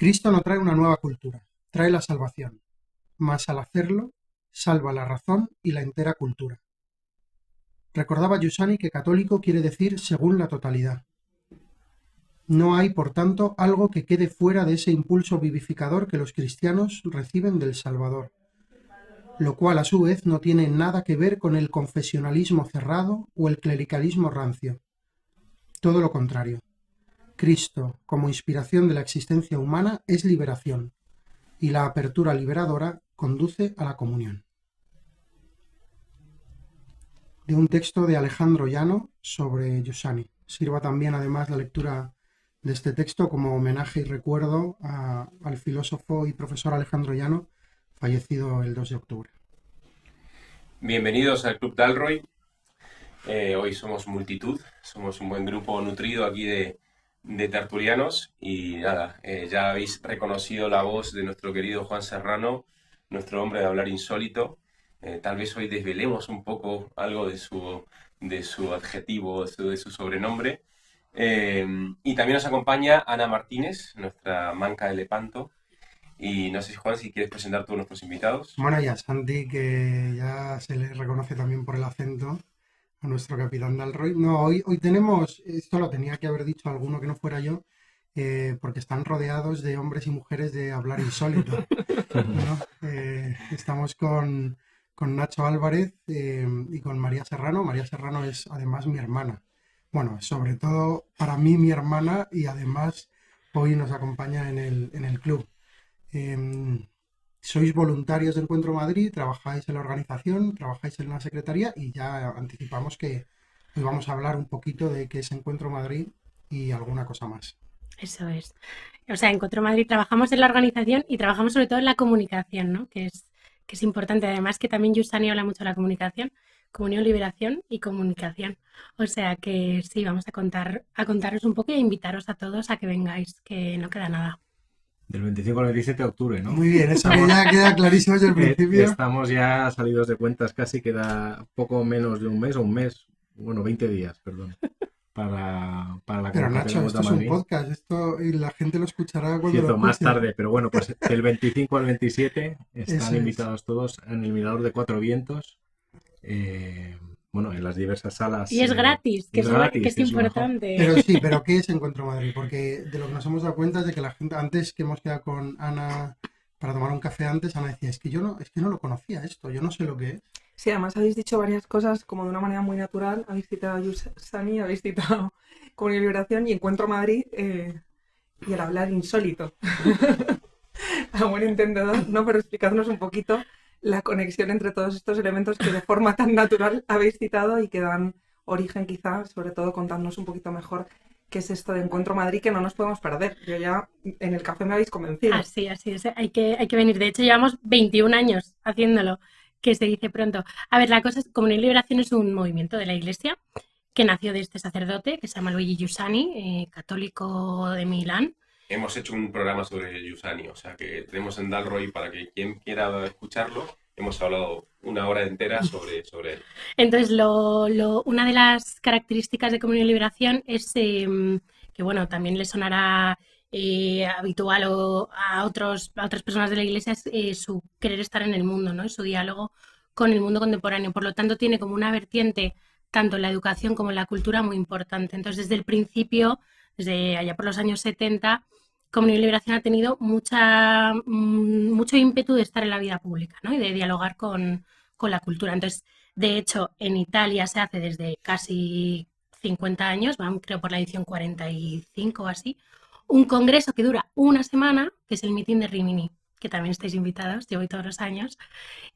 Cristo no trae una nueva cultura, trae la salvación, mas al hacerlo, salva la razón y la entera cultura. Recordaba Giussani que católico quiere decir según la totalidad. No hay, por tanto, algo que quede fuera de ese impulso vivificador que los cristianos reciben del Salvador, lo cual a su vez no tiene nada que ver con el confesionalismo cerrado o el clericalismo rancio. Todo lo contrario. Cristo, como inspiración de la existencia humana, es liberación, y la apertura liberadora conduce a la comunión. De un texto de Alejandro Llano sobre Giussani. Sirva también además la lectura de este texto como homenaje y recuerdo al filósofo y profesor Alejandro Llano, fallecido el 2 de octubre. Bienvenidos al Club Dalroy. Hoy somos multitud, somos un buen grupo nutrido aquí de tertulianos y nada, ya habéis reconocido la voz de nuestro querido Juan Serrano, nuestro hombre de hablar insólito. Tal vez hoy desvelemos un poco algo de su adjetivo, de su sobrenombre. Y también nos acompaña Ana Martínez, nuestra manca de Lepanto. Y no sé, Juan, si quieres presentar tú a nuestros invitados. Bueno, y a Santi, que ya se le reconoce también por el acento, a nuestro capitán Dalroy. No, hoy tenemos, esto lo tenía que haber dicho alguno que no fuera yo, porque están rodeados de hombres y mujeres de hablar insólito, ¿no? Estamos con Nacho Álvarez y con María Serrano. María Serrano es además mi hermana. Bueno, sobre todo para mí mi hermana, y además hoy nos acompaña en el club. Sois voluntarios de Encuentro Madrid, trabajáis en la organización, trabajáis en la secretaría, y ya anticipamos que hoy vamos a hablar un poquito de qué es Encuentro Madrid y alguna cosa más. Eso es. O sea, en Encuentro Madrid trabajamos en la organización y trabajamos sobre todo en la comunicación, ¿no? Que es importante. Además que también Giussani habla mucho de la comunicación, comunión, liberación y comunicación. O sea que sí, vamos a contaros un poco e invitaros a todos a que vengáis, que no queda nada. Del 25 al 27 de octubre, ¿no? Muy bien, eso ya queda clarísimo desde el principio. Estamos ya salidos de cuentas, casi queda poco menos de un mes, bueno, 20 días, perdón, para la Pero Nacho, convocatoria esto es de un Madrid. podcast, esto y la gente lo escuchará cuando Cierto, lo más escuche. tarde, pero bueno, pues del 25 al 27 Eso están es. invitados todos en el Mirador de Cuatro Vientos, bueno, en las diversas salas. Y es gratis, que es es gratis, que es que es lo mejor. importante. Pero sí, pero ¿qué es Encuentro Madrid? Porque de lo que nos hemos dado cuenta es de que la gente, antes que hemos quedado con Ana para tomar un café antes, Ana decía, es que no lo conocía esto, yo no sé lo que es. Sí, además habéis dicho varias cosas como de una manera muy natural. Habéis citado a Giussani, habéis citado Comunión y Liberación y Encuentro Madrid y el hablar insólito. A buen entendedor, ¿no? Pero explicadnos un poquito la conexión entre todos estos elementos que de forma tan natural habéis citado y que dan origen quizá, sobre todo contándonos un poquito mejor qué es esto de Encuentro Madrid, que no nos podemos perder. Yo ya en el café me habéis convencido. Así es. Hay que venir. De hecho, llevamos 21 años haciéndolo, que se dice pronto. A ver, la cosa es, Comunión y Liberación es un movimiento de la Iglesia que nació de este sacerdote que se llama Luigi Giussani, católico de Milán. Hemos hecho un programa sobre Giussani, o sea que tenemos en Dalroy para que quien quiera escucharlo. Hemos hablado una hora entera sobre él. Entonces, una de las características de Comunión y Liberación es que, bueno, también le sonará habitual a otras personas de la Iglesia, es su querer estar en el mundo, ¿no? Es su diálogo con el mundo contemporáneo. Por lo tanto, tiene como una vertiente tanto en la educación como en la cultura muy importante. Entonces, desde el principio, desde allá por los años 70, Comunión y Liberación ha tenido mucho ímpetu de estar en la vida pública, ¿no? Y de dialogar con la cultura. Entonces, de hecho, en Italia se hace desde casi 50 años, van creo por la edición 45 o así, un congreso que dura una semana, que es el Meeting de Rimini, que también estáis invitados, yo voy todos los años.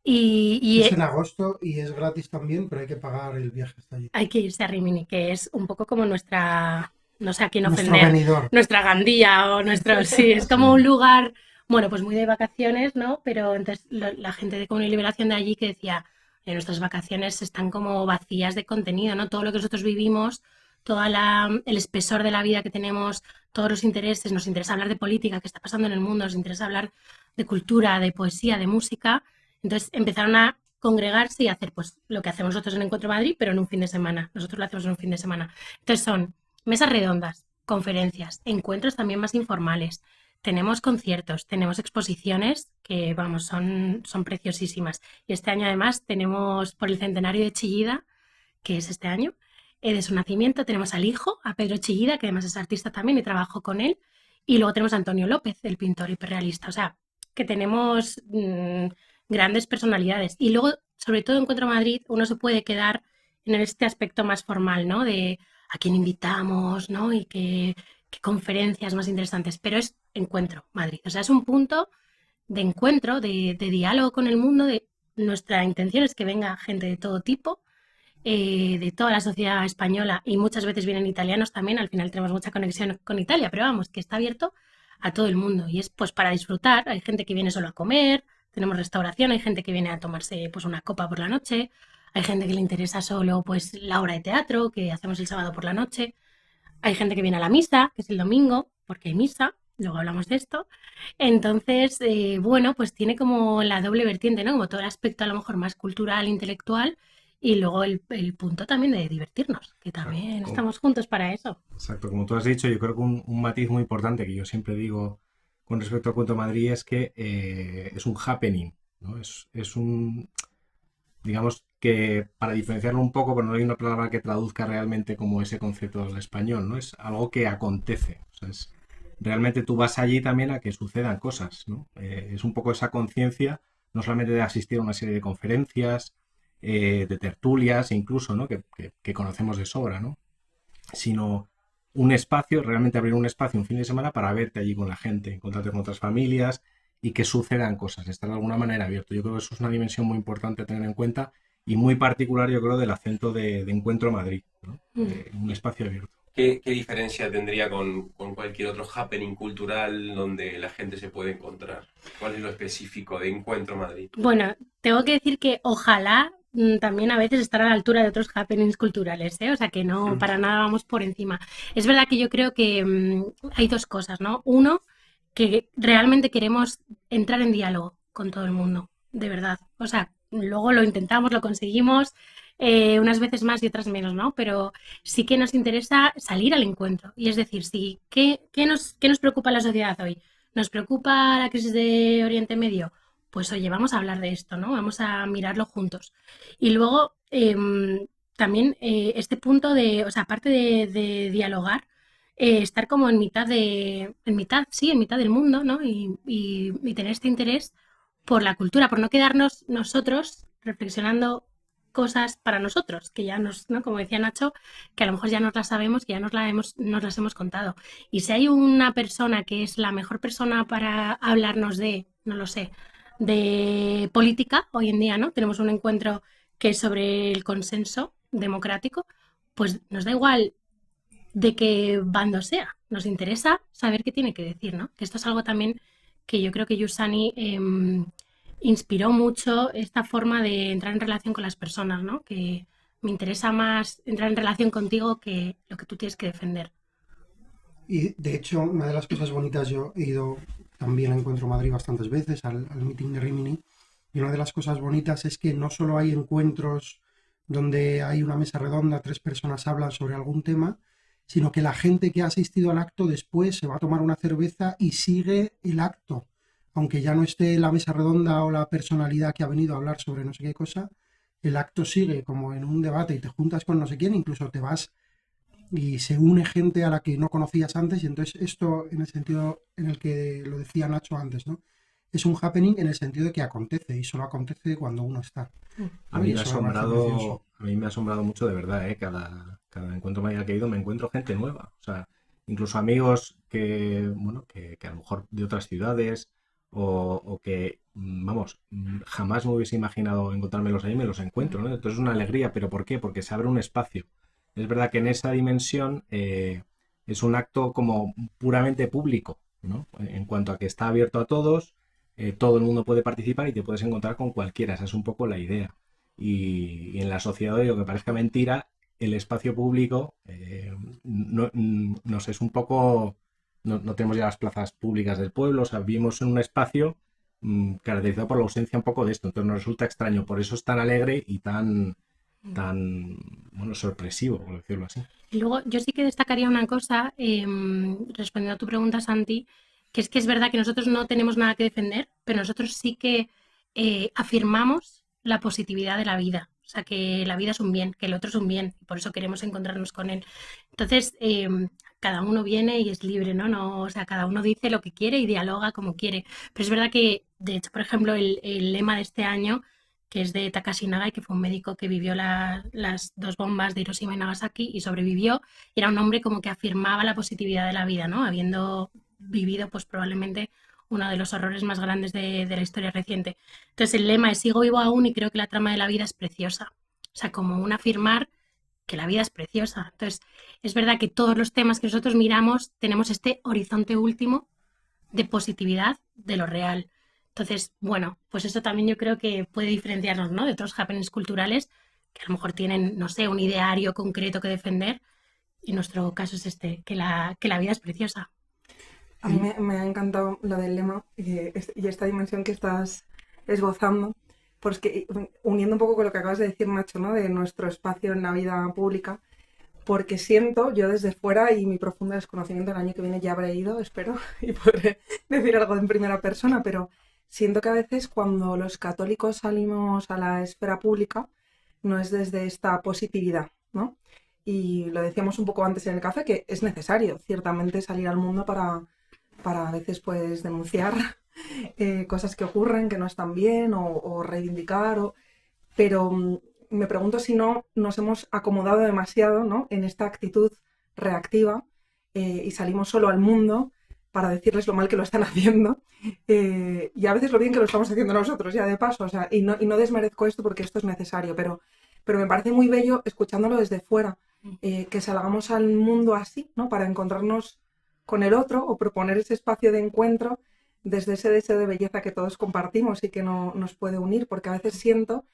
Es en agosto y es gratis también, pero hay que pagar el viaje hasta allí. Hay que irse a Rimini, que es un poco como nuestra, no sé a quién Nuestro ofender, venidor. nuestra Gandía o nuestro, sí, es como un lugar, bueno, pues muy de vacaciones, ¿no? Pero entonces la gente de Comunión y Liberación de allí que decía, nuestras vacaciones están como vacías de contenido, ¿no? Todo lo que nosotros vivimos, todo el espesor de la vida que tenemos, todos los intereses, nos interesa hablar de política, qué está pasando en el mundo, nos interesa hablar de cultura, de poesía, de música. Entonces empezaron a congregarse y hacer pues lo que hacemos nosotros en Encuentro Madrid, pero en un fin de semana. Nosotros lo hacemos en un fin de semana. Entonces son mesas redondas, conferencias, encuentros también más informales, tenemos conciertos, tenemos exposiciones que, vamos, son preciosísimas. Y este año además tenemos por el centenario de Chillida, que es este año, de su nacimiento, tenemos al hijo, a Pedro Chillida, que además es artista también y trabajo con él. Y luego tenemos a Antonio López, el pintor hiperrealista. O sea, que tenemos grandes personalidades. Y luego, sobre todo Encuentro Madrid, uno se puede quedar en este aspecto más formal, ¿no? De a quién invitamos, ¿no? Y qué conferencias más interesantes. Pero es Encuentro Madrid. O sea, es un punto de encuentro, de diálogo con el mundo. Nuestra intención es que venga gente de todo tipo, de toda la sociedad española, y muchas veces vienen italianos también. Al final tenemos mucha conexión con Italia, pero vamos, que está abierto a todo el mundo y es pues para disfrutar. Hay gente que viene solo a comer, tenemos restauración, hay gente que viene a tomarse pues una copa por la noche, hay gente que le interesa solo pues la obra de teatro que hacemos el sábado por la noche, hay gente que viene a la misa, que es el domingo, porque hay misa, luego hablamos de esto. Entonces, bueno, pues tiene como la doble vertiente, ¿no? Como todo el aspecto a lo mejor más cultural, intelectual, y luego el punto también de divertirnos, que también Claro. estamos juntos para eso. Exacto, como tú has dicho, yo creo que un matiz muy importante que yo siempre digo con respecto al Cuento Madrid es que es un happening, ¿no? Es un, digamos que para diferenciarlo un poco, pero no hay una palabra que traduzca realmente como ese concepto al español, ¿no? Es algo que acontece, o sea, realmente tú vas allí también a que sucedan cosas, ¿no? Es un poco esa conciencia, no solamente de asistir a una serie de conferencias, de tertulias incluso, ¿no? Que conocemos de sobra, ¿no? Sino un espacio, realmente abrir un espacio un fin de semana para verte allí con la gente, encontrarte con otras familias y que sucedan cosas, estar de alguna manera abierto. Yo creo que eso es una dimensión muy importante a tener en cuenta y muy particular, yo creo, del acento de Encuentro Madrid, ¿no? Un espacio abierto. ¿Qué diferencia tendría con cualquier otro happening cultural donde la gente se puede encontrar? ¿Cuál es lo específico de Encuentro Madrid? Bueno, tengo que decir que ojalá también a veces estar a la altura de otros happenings culturales, ¿eh? O sea, que no para nada vamos por encima. Es verdad que yo creo que hay dos cosas, ¿no? Uno, que realmente queremos entrar en diálogo con todo el mundo, de verdad. O sea, luego lo intentamos, lo conseguimos, unas veces más y otras menos, ¿no? Pero sí que nos interesa salir al encuentro. Y es decir, sí, ¿qué nos preocupa en la sociedad hoy? ¿Nos preocupa la crisis de Oriente Medio? Pues oye, vamos a hablar de esto, ¿no? Vamos a mirarlo juntos. Y luego también este punto de, o sea, aparte de dialogar, estar como sí, en mitad del mundo, ¿no? Y tener este interés por la cultura, por no quedarnos nosotros reflexionando cosas para nosotros, que ya nos, ¿no? Como decía Nacho, que a lo mejor ya nos las sabemos, que ya nos las hemos contado. Y si hay una persona que es la mejor persona para hablarnos de, no lo sé, de política hoy en día, ¿no? Tenemos un encuentro que es sobre el consenso democrático, pues nos da igual de qué bando sea, nos interesa saber qué tiene que decir, ¿no? Que esto es algo también que yo creo que Giussani inspiró mucho esta forma de entrar en relación con las personas, ¿no? Que me interesa más entrar en relación contigo que lo que tú tienes que defender. Y de hecho, una de las cosas bonitas, yo he ido también a Encuentro Madrid bastantes veces, al meeting de Rimini, y una de las cosas bonitas es que no solo hay encuentros donde hay una mesa redonda, 3 personas hablan sobre algún tema, sino que la gente que ha asistido al acto después se va a tomar una cerveza y sigue el acto, aunque ya no esté la mesa redonda o la personalidad que ha venido a hablar sobre no sé qué cosa, el acto sigue como en un debate y te juntas con no sé quién, incluso te vas y se une gente a la que no conocías antes, y entonces esto en el sentido en el que lo decía Nacho antes, ¿no? Es un happening en el sentido de que acontece y solo acontece cuando uno está. A ¿no? mí Y me ha eso me parece precioso. asombrado mucho de verdad, ¿eh? Cada encuentro Madrid que he ido me encuentro gente nueva. O sea, incluso amigos que, bueno, que a lo mejor de otras ciudades o que, vamos, jamás me hubiese imaginado encontrármelos ahí, me los encuentro, ¿no? Entonces es una alegría, ¿pero por qué? Porque se abre un espacio. Es verdad que en esa dimensión es un acto como puramente público, ¿no? En cuanto a que está abierto a todos, todo el mundo puede participar y te puedes encontrar con cualquiera, esa es un poco la idea. Y en la sociedad, hoy, aunque parezca mentira, el espacio público, no sé, es un poco, no tenemos ya las plazas públicas del pueblo, o sea, vivimos en un espacio caracterizado por la ausencia un poco de esto, entonces nos resulta extraño, por eso es tan alegre y tan, bueno, sorpresivo, por decirlo así. Y luego yo sí que destacaría una cosa, respondiendo a tu pregunta, Santi, que es verdad que nosotros no tenemos nada que defender, pero nosotros sí que afirmamos la positividad de la vida. O sea, que la vida es un bien, que el otro es un bien, y por eso queremos encontrarnos con él. Entonces, cada uno viene y es libre, ¿no? No, o sea, cada uno dice lo que quiere y dialoga como quiere. Pero es verdad que, de hecho, por ejemplo, el lema de este año, que es de Takashi Nagai, que fue un médico que vivió las dos bombas de Hiroshima y Nagasaki y sobrevivió, y era un hombre como que afirmaba la positividad de la vida, ¿no? Habiendo vivido, pues probablemente uno de los horrores más grandes de la historia reciente. Entonces el lema es sigo vivo aún y creo que la trama de la vida es preciosa. O sea, como un afirmar que la vida es preciosa. Entonces, es verdad que todos los temas que nosotros miramos tenemos este horizonte último de positividad de lo real. Entonces, bueno, pues eso también yo creo que puede diferenciarnos, ¿no? De otros happenings culturales que a lo mejor tienen, no sé, un ideario concreto que defender. Y nuestro caso es este, que la vida es preciosa. A mí me ha encantado lo del lema y esta dimensión que estás esbozando, porque uniendo un poco con lo que acabas de decir, Nacho, ¿no? De nuestro espacio en la vida pública, porque siento, yo desde fuera y mi profundo desconocimiento, el año que viene ya habré ido, espero, y podré decir algo en primera persona, pero siento que a veces cuando los católicos salimos a la esfera pública, no es desde esta positividad, ¿no? Y lo decíamos un poco antes en el café, que es necesario, ciertamente, salir al mundo para a veces pues denunciar cosas que ocurren, que no están bien, o reivindicar, pero me pregunto si no nos hemos acomodado demasiado, ¿no? En esta actitud reactiva y salimos solo al mundo para decirles lo mal que lo están haciendo y a veces lo bien que lo estamos haciendo nosotros, ya de paso, o sea, y no desmerezco esto porque esto es necesario, pero me parece muy bello escuchándolo desde fuera, que salgamos al mundo así, ¿no? Para encontrarnos con el otro o proponer ese espacio de encuentro desde ese deseo de belleza que todos compartimos y que nos puede unir, porque a veces siento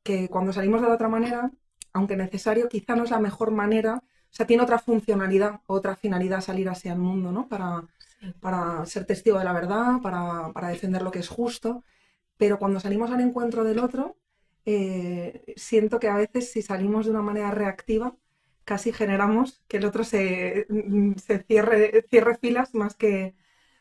que cuando salimos de la otra manera, aunque necesario, quizá no es la mejor manera, o sea, tiene otra funcionalidad, otra finalidad salir así al mundo, ¿no? Para ser testigo de la verdad, para defender lo que es justo, pero cuando salimos al encuentro del otro, siento que a veces si salimos de una manera reactiva, casi generamos que el otro se cierre filas más que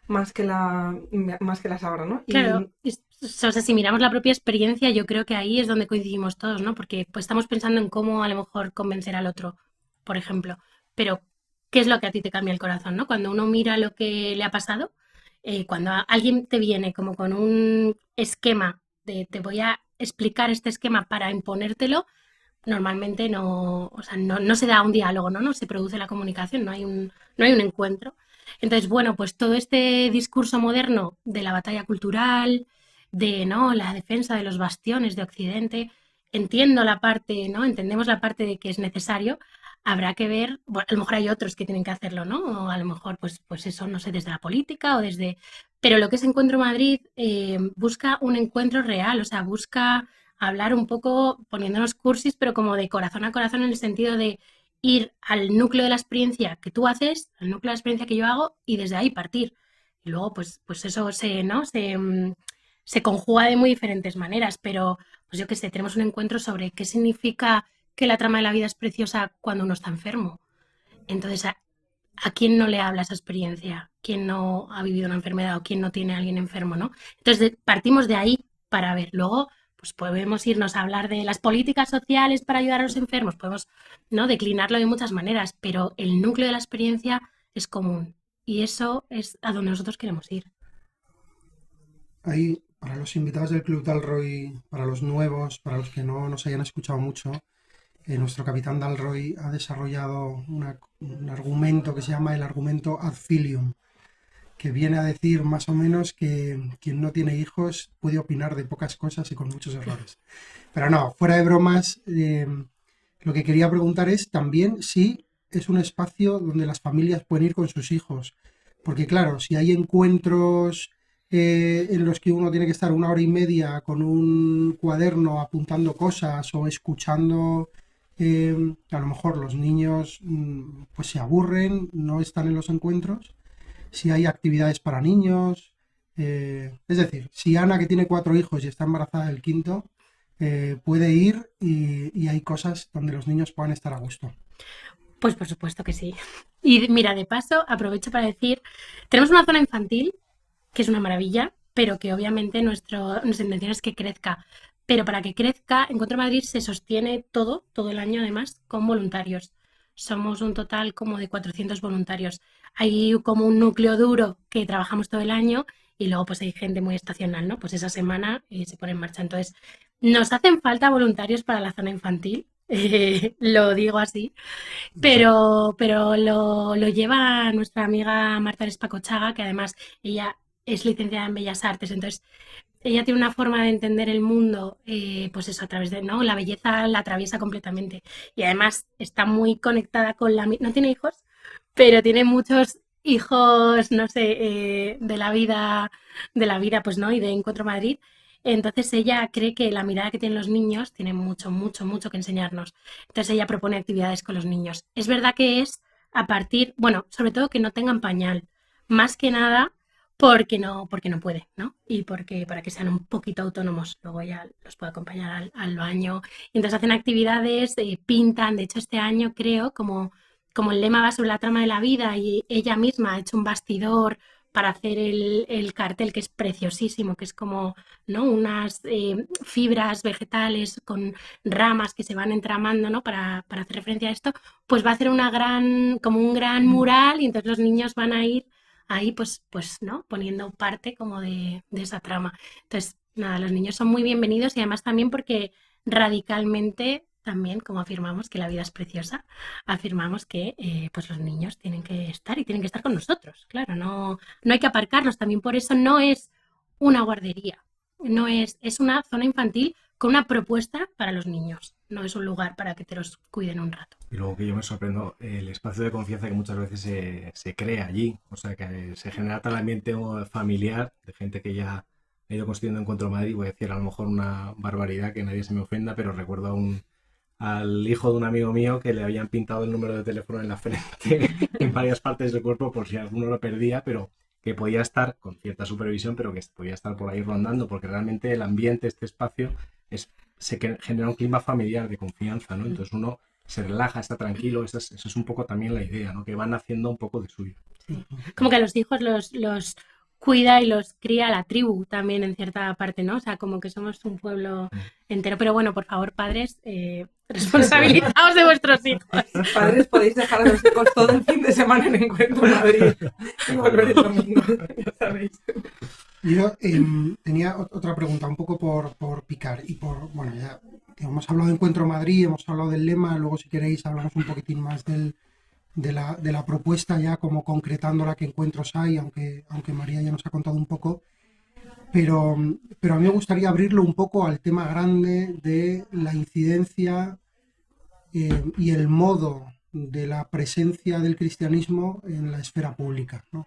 las abra, ¿no? Claro, o sea, si miramos la propia experiencia, yo creo que ahí es donde coincidimos todos, ¿no? Porque pues estamos pensando en cómo a lo mejor convencer al otro, por ejemplo. Pero, ¿qué es lo que a ti te cambia el corazón, ¿no? Cuando uno mira lo que le ha pasado, cuando alguien te viene como con un esquema de te voy a explicar este esquema para imponértelo, normalmente no, o sea, no se da un diálogo, ¿no? No se produce la comunicación, no hay un encuentro. Entonces, bueno, pues todo este discurso moderno de la batalla cultural, de ¿no? la defensa de los bastiones de Occidente, entiendo la parte, ¿no? Entendemos la parte de que es necesario, habrá que ver, bueno, a lo mejor hay otros que tienen que hacerlo, ¿no? O a lo mejor, pues eso, no sé, desde la política o desde... Pero lo que es Encuentro Madrid busca un encuentro real, o sea, busca hablar un poco poniéndonos cursis, pero como de corazón a corazón en el sentido de ir al núcleo de la experiencia que tú haces, al núcleo de la experiencia que yo hago y desde ahí partir. Y luego, pues eso se conjuga de muy diferentes maneras, pero pues yo qué sé, tenemos un encuentro sobre qué significa que la trama de la vida es preciosa cuando uno está enfermo. Entonces, ¿a quién no le habla esa experiencia? ¿Quién no ha vivido una enfermedad o quién no tiene a alguien enfermo, ¿no? Entonces, partimos de ahí para ver. Luego, pues podemos irnos a hablar de las políticas sociales para ayudar a los enfermos, podemos, ¿no? declinarlo de muchas maneras, pero el núcleo de la experiencia es común y eso es a donde nosotros queremos ir. Ahí, para los invitados del Club Dalroy, para los nuevos, para los que no nos hayan escuchado mucho, nuestro capitán Dalroy ha desarrollado un argumento que se llama el argumento ad filium, que viene a decir más o menos que quien no tiene hijos puede opinar de pocas cosas y con muchos errores. Pero no, fuera de bromas, lo que quería preguntar es también si es un espacio donde las familias pueden ir con sus hijos. Porque claro, si hay encuentros en los que uno tiene que estar 1 hora y media con un cuaderno apuntando cosas o escuchando, a lo mejor los niños pues se aburren, no están en los encuentros. Si hay actividades para niños, es decir, si Ana, que tiene 4 hijos y está embarazada del quinto, puede ir y hay cosas donde los niños puedan estar a gusto. Pues por supuesto que sí. Y mira, de paso, aprovecho para decir, tenemos una zona infantil que es una maravilla, pero que obviamente nuestra intención es que crezca. Pero para que crezca, Encuentro Madrid se sostiene todo el año además, con voluntarios. Somos un total como de 400 voluntarios. Hay como un núcleo duro que trabajamos todo el año y luego pues hay gente muy estacional, ¿no? Pues esa semana se pone en marcha. Entonces, nos hacen falta voluntarios para la zona infantil, lo digo así, pero lo lleva nuestra amiga Marta Espacochaga, que además ella es licenciada en Bellas Artes, entonces ella tiene una forma de entender el mundo, pues eso, a través de, ¿no? La belleza la atraviesa completamente y además está muy conectada con no tiene hijos, pero tiene muchos hijos, no sé, de la vida, pues, ¿no? Y de Encuentro Madrid. Entonces ella cree que la mirada que tienen los niños tiene mucho que enseñarnos. Entonces ella propone actividades con los niños. Es verdad que es a partir, bueno, sobre todo que no tengan pañal, más que nada porque no puede, ¿no? Y porque para que sean un poquito autónomos, luego ya los puede acompañar al baño. Y entonces hacen actividades, pintan, de hecho este año creo, como el lema va sobre la trama de la vida y ella misma ha hecho un bastidor para hacer el cartel, que es preciosísimo, que es como, ¿no? Unas fibras vegetales con ramas que se van entramando, ¿no? Para hacer referencia a esto, pues va a hacer como un gran mural y entonces los niños van a ir ahí, pues ¿no? Poniendo parte como de esa trama. Entonces, nada, los niños son muy bienvenidos y además también porque radicalmente también, como afirmamos que la vida es preciosa, afirmamos que pues los niños tienen que estar y tienen que estar con nosotros. Claro, no hay que aparcarlos. También por eso no es una guardería, no es una zona infantil con una propuesta para los niños. No es un lugar para que te los cuiden un rato. Y luego que yo me sorprendo, el espacio de confianza que muchas veces se crea allí, o sea, que se genera tal ambiente familiar de gente que ya ha ido construyendo Encuentro Madrid. Voy a decir a lo mejor una barbaridad, que nadie se me ofenda, pero recuerdo al hijo de un amigo mío que le habían pintado el número de teléfono en la frente en varias partes del cuerpo por si alguno lo perdía, pero que podía estar con cierta supervisión, pero que podía estar por ahí rondando, porque realmente el ambiente, este espacio, genera un clima familiar de confianza, ¿no? Entonces uno se relaja, está tranquilo, eso es un poco también la idea, ¿no? Que van haciendo un poco de suyo. Sí. Como que a los hijos los cuida y los cría la tribu también en cierta parte, ¿no? O sea, como que somos un pueblo entero. Pero bueno, por favor, padres, responsabilizaos de vuestros hijos. Padres, podéis dejar a los hijos todo el fin de semana en Encuentro Madrid y volver el domingo, ya sabéis. Yo tenía otra pregunta, un poco por picar y bueno, ya hemos hablado de Encuentro Madrid, hemos hablado del lema, luego si queréis hablamos un poquitín más de la propuesta ya como concretándola, qué encuentros hay, aunque María ya nos ha contado un poco, pero a mí me gustaría abrirlo un poco al tema grande de la incidencia y el modo de la presencia del cristianismo en la esfera pública, ¿no?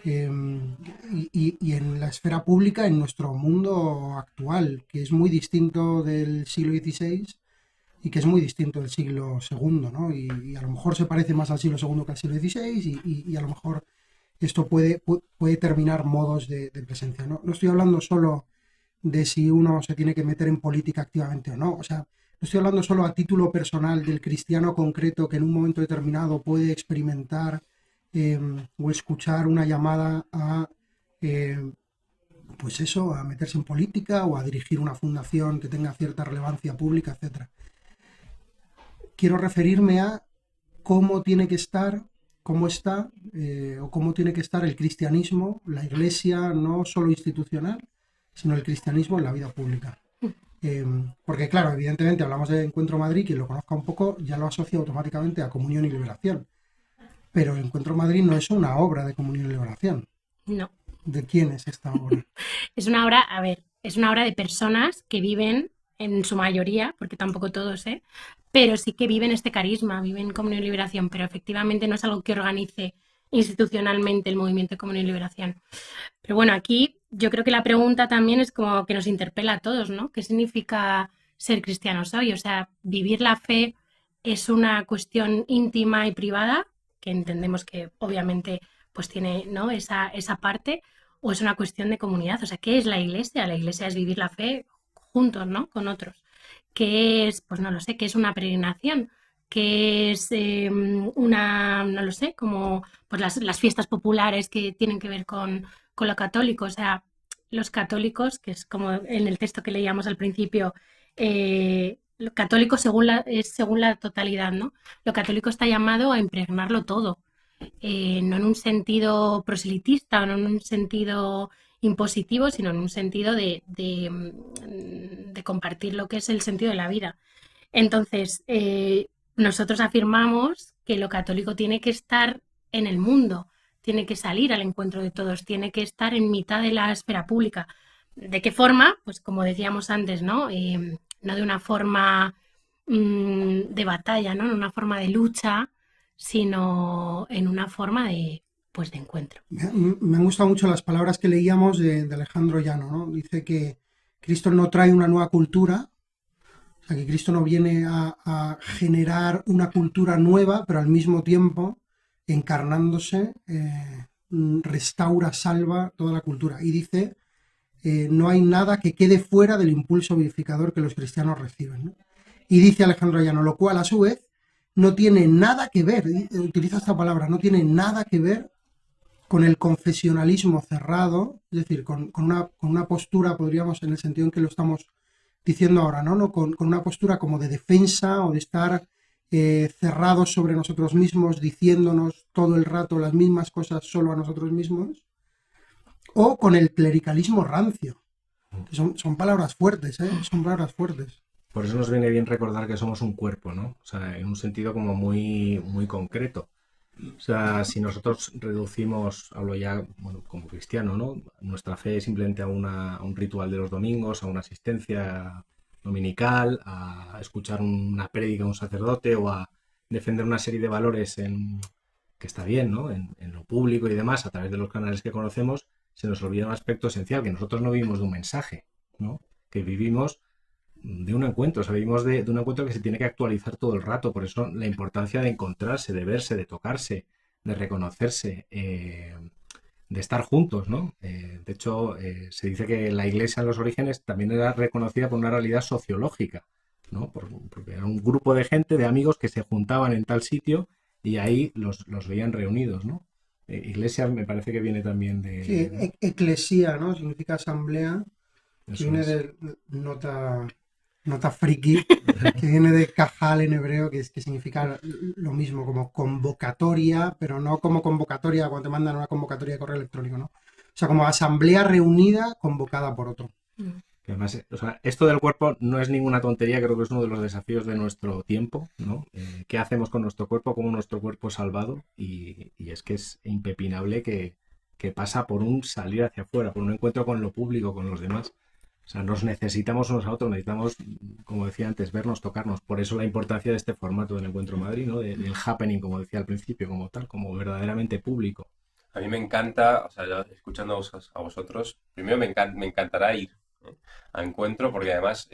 Y en la esfera pública en nuestro mundo actual, que es muy distinto del siglo XVI y que es muy distinto del siglo II, ¿no? Y a lo mejor se parece más al siglo II que al siglo XVI y a lo mejor esto puede determinar modos de presencia, ¿no? No estoy hablando solo de si uno se tiene que meter en política activamente o no, o sea, no estoy hablando solo a título personal del cristiano concreto que en un momento determinado puede experimentar o escuchar una llamada a pues eso, a meterse en política o a dirigir una fundación que tenga cierta relevancia pública, etcétera. Quiero referirme a cómo tiene que estar, cómo está o cómo tiene que estar el cristianismo, la iglesia, no solo institucional, sino el cristianismo en la vida pública. Porque claro, evidentemente hablamos de Encuentro Madrid, quien lo conozca un poco ya lo asocia automáticamente a Comunión y Liberación. Pero Encuentro Madrid no es una obra de Comunión y Liberación. No. ¿De quién es esta obra? Es una obra, a ver, es una obra de personas que viven, en su mayoría, porque tampoco todos, pero sí que viven este carisma, viven Comunión y Liberación, pero efectivamente no es algo que organice institucionalmente el movimiento de Comunión y Liberación. Pero bueno, aquí yo creo que la pregunta también es como que nos interpela a todos, ¿no? ¿Qué significa ser cristianos hoy? O sea, vivir la fe es una cuestión íntima y privada, que entendemos que obviamente pues tiene, ¿no? esa parte, o es una cuestión de comunidad. O sea, ¿qué es la iglesia? La iglesia es vivir la fe juntos, ¿no? Con otros. ¿Qué es? Pues no lo sé, ¿qué es una peregrinación? ¿Qué es no lo sé, como pues las fiestas populares que tienen que ver con con lo católico. O sea, los católicos, que es como en el texto que leíamos al principio, lo católico es según la totalidad, ¿no? Lo católico está llamado a impregnarlo todo, no en un sentido proselitista o no en un sentido impositivo, sino en un sentido de compartir lo que es el sentido de la vida. Entonces, nosotros afirmamos que lo católico tiene que estar en el mundo, tiene que salir al encuentro de todos, tiene que estar en mitad de la esfera pública. ¿De qué forma? Pues como decíamos antes, ¿no? No de una forma de batalla, ¿no? En una forma de lucha, sino en una forma pues, de encuentro. Me han gustado mucho las palabras que leíamos de Alejandro Llano, ¿no? Dice que Cristo no trae una nueva cultura, o sea, que Cristo no viene a generar una cultura nueva, pero al mismo tiempo, encarnándose, restaura, salva toda la cultura. Y dice, no hay nada que quede fuera del impulso vivificador que los cristianos reciben, ¿no? Y dice Alejandro Llano, lo cual a su vez no tiene nada que ver, utiliza esta palabra, no tiene nada que ver con el confesionalismo cerrado, es decir, con una postura, podríamos, en el sentido en que lo estamos diciendo ahora, ¿no? Con una postura como de defensa o de estar cerrados sobre nosotros mismos, diciéndonos todo el rato las mismas cosas solo a nosotros mismos, o con el clericalismo rancio, que son palabras fuertes, son palabras fuertes. Por eso nos viene bien recordar que somos un cuerpo, ¿no? O sea, en un sentido como muy, muy concreto. O sea, si nosotros reducimos, hablo ya, bueno, como cristiano, ¿no? Nuestra fe simplemente a un ritual de los domingos, a una asistencia dominical, a escuchar una prédica de un sacerdote o a defender una serie de valores que está bien, ¿no? En lo público y demás, a través de los canales que conocemos, se nos olvida un aspecto esencial, que nosotros no vivimos de un mensaje, ¿no? Que vivimos de un encuentro, o sea, vivimos de un encuentro que se tiene que actualizar todo el rato, por eso la importancia de encontrarse, de verse, de tocarse, de reconocerse, de estar juntos, ¿no? De hecho, se dice que la Iglesia en los orígenes también era reconocida por una realidad sociológica, ¿no? Porque era un grupo de gente, de amigos que se juntaban en tal sitio y ahí los veían reunidos, ¿no? Iglesia me parece que viene también de... Sí, eclesía, ¿no? Significa asamblea, que viene de nota friki, que viene de cajal en hebreo, que significa lo mismo, como convocatoria, pero no como convocatoria cuando te mandan una convocatoria de correo electrónico, ¿no? O sea, como asamblea reunida convocada por otro. Que además, o sea, esto del cuerpo no es ninguna tontería, creo que es uno de los desafíos de nuestro tiempo, ¿no? ¿Qué hacemos con nuestro cuerpo? ¿Cómo nuestro cuerpo es salvado? Y es que es impepinable que pasa por un salir hacia afuera, por un encuentro con lo público, con los demás. O sea, nos necesitamos unos a otros, necesitamos, como decía antes, vernos, tocarnos. Por eso la importancia de este formato del Encuentro Madrid, ¿no? Del happening, como decía al principio, como tal, como verdaderamente público. A mí me encanta, o sea, yo escuchando a vosotros, primero me encantará ir a encuentro, porque además,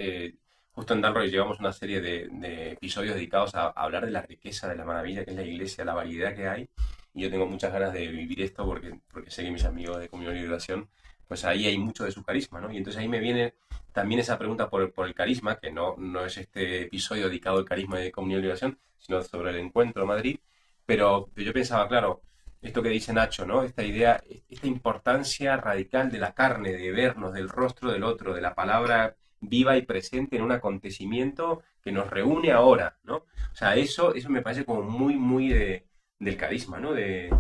justo en Dalroy llevamos una serie de episodios dedicados a hablar de la riqueza, de la maravilla que es la iglesia, la variedad que hay, y yo tengo muchas ganas de vivir esto porque sé que mis amigos de Comunión y Liberación, pues ahí hay mucho de su carisma, ¿no? Y entonces ahí me viene también esa pregunta por el carisma, que no es este episodio dedicado al carisma de Comunión y Liberación, sino sobre el Encuentro Madrid, pero yo pensaba, claro, esto que dice Nacho, ¿no? Esta idea, esta importancia radical de la carne, de vernos, del rostro del otro, de la palabra viva y presente en un acontecimiento que nos reúne ahora, ¿no? O sea, eso me parece como muy, muy del carisma, ¿no? De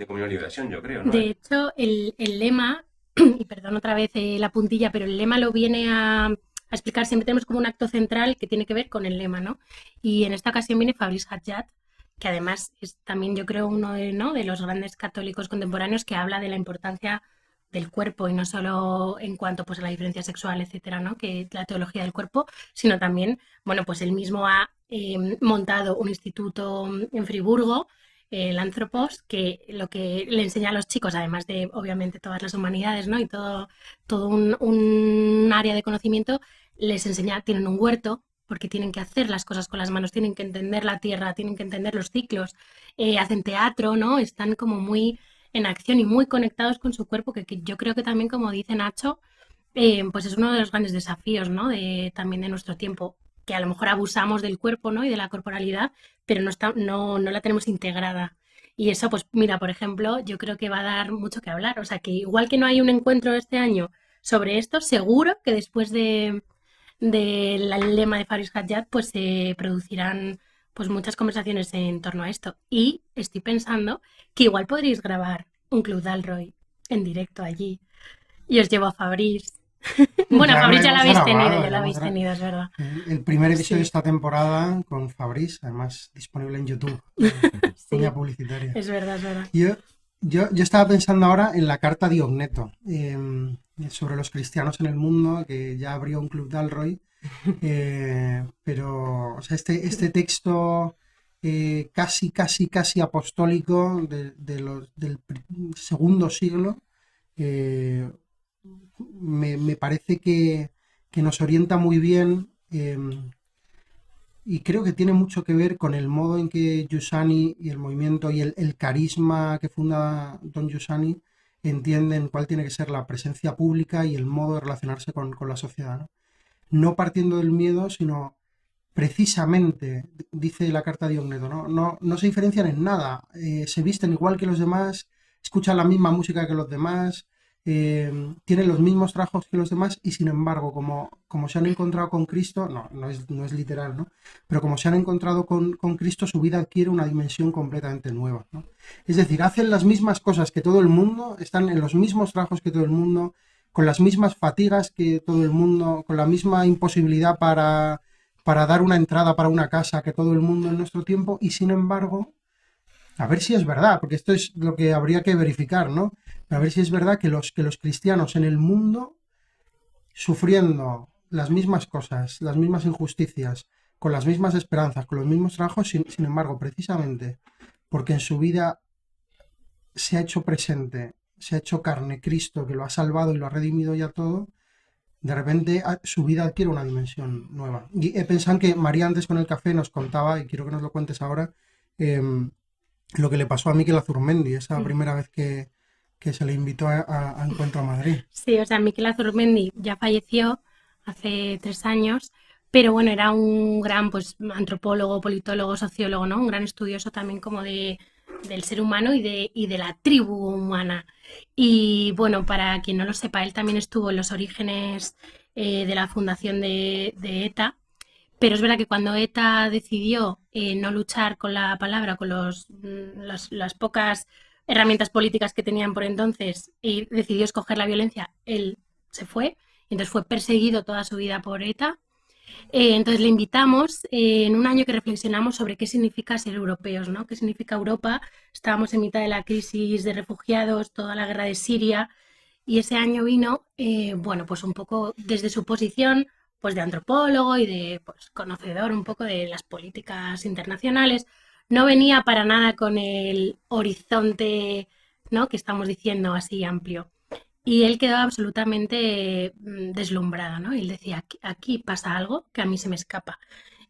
Comunión y Liberación, yo creo, ¿no? De hecho, el lema, y perdón otra vez la puntilla, pero el lema lo viene a explicar, siempre tenemos como un acto central que tiene que ver con el lema, ¿no? Y en esta ocasión viene Fabrice Hadjat, que además es también, yo creo, uno de los grandes católicos contemporáneos que habla de la importancia del cuerpo y no solo en cuanto pues a la diferencia sexual, etcétera, ¿no? Que la teología del cuerpo, sino también, bueno, pues él mismo ha montado un instituto en Friburgo, el Anthropos, que lo que le enseña a los chicos, además de obviamente todas las humanidades, ¿no? Y todo un área de conocimiento, les enseña, tienen un huerto, porque tienen que hacer las cosas con las manos, tienen que entender la tierra, tienen que entender los ciclos, hacen teatro, ¿no? Están como muy en acción y muy conectados con su cuerpo, que yo creo que también, como dice Nacho, pues es uno de los grandes desafíos, ¿no? También de nuestro tiempo, que a lo mejor abusamos del cuerpo, ¿no? Y de la corporalidad, pero no la tenemos integrada. Y eso, pues mira, por ejemplo, yo creo que va a dar mucho que hablar. O sea, que igual que no hay un encuentro este año sobre esto, seguro que después del lema de Faris Haddad, pues se producirán pues muchas conversaciones en torno a esto. Y estoy pensando que igual podréis grabar un Club Dalroy en directo allí y os llevo a Fabriz. Bueno, Ya lo Fabriz ya la hemos habéis grabado, tenido, ya ya la hemos habéis tenido, es verdad. el primer episodio de Sí. esta temporada con Fabriz, además disponible en YouTube. Sí, Cuña publicitaria. es verdad, es verdad. Yo estaba pensando ahora en la carta Diogneto, sobre los cristianos en el mundo, que ya abrió un Club Dalroy, pero o sea, este texto casi apostólico del segundo siglo, eh, me parece que nos orienta muy bien, y creo que tiene mucho que ver con el modo en que Giussani y el movimiento y el carisma que funda Don Giussani entienden cuál tiene que ser la presencia pública y el modo de relacionarse con la sociedad, ¿no? No partiendo del miedo, sino precisamente, dice la carta de Diogneto, no se diferencian en nada, se visten igual que los demás, escuchan la misma música que los demás, tienen los mismos trabajos que los demás y sin embargo, como se han encontrado con Cristo, no es literal, ¿no? Pero como se han encontrado con Cristo, su vida adquiere una dimensión completamente nueva, ¿no? Es decir, hacen las mismas cosas que todo el mundo, están en los mismos trabajos que todo el mundo, con las mismas fatigas que todo el mundo, con la misma imposibilidad para dar una entrada para una casa que todo el mundo en nuestro tiempo, y sin embargo, a ver si es verdad, porque esto es lo que habría que verificar, ¿no? A ver si es verdad que los cristianos en el mundo, sufriendo las mismas cosas, las mismas injusticias, con las mismas esperanzas, con los mismos trabajos, sin embargo, precisamente porque en su vida se ha hecho presente, se ha hecho carne Cristo, que lo ha salvado y lo ha redimido ya todo, de repente su vida adquiere una dimensión nueva. Y he pensado que María antes con el café nos contaba, y quiero que nos lo cuentes ahora, lo que le pasó a Miquel Azurmendi, esa primera vez que se le invitó a Encuentro a Madrid. Sí, o sea, Miquel Azurmendi ya falleció hace 3 años, pero bueno, era un gran pues antropólogo, politólogo, sociólogo, ¿no? Un gran estudioso también como del ser humano y de la tribu humana. Y bueno, para quien no lo sepa, él también estuvo en los orígenes de la fundación de ETA, pero es verdad que cuando ETA decidió no luchar con la palabra, con las pocas herramientas políticas que tenían por entonces y decidió escoger la violencia, él se fue, entonces fue perseguido toda su vida por ETA. Entonces le invitamos en un año que reflexionamos sobre qué significa ser europeos, ¿no? ¿Qué significa Europa? Estábamos en mitad de la crisis de refugiados, toda la guerra de Siria, y ese año vino, bueno, pues un poco desde su posición pues de antropólogo y de pues, conocedor un poco de las políticas internacionales. No venía para nada con el horizonte, ¿no? Que estamos diciendo así amplio. Y él quedó absolutamente deslumbrado, ¿no? Y él decía, aquí pasa algo que a mí se me escapa.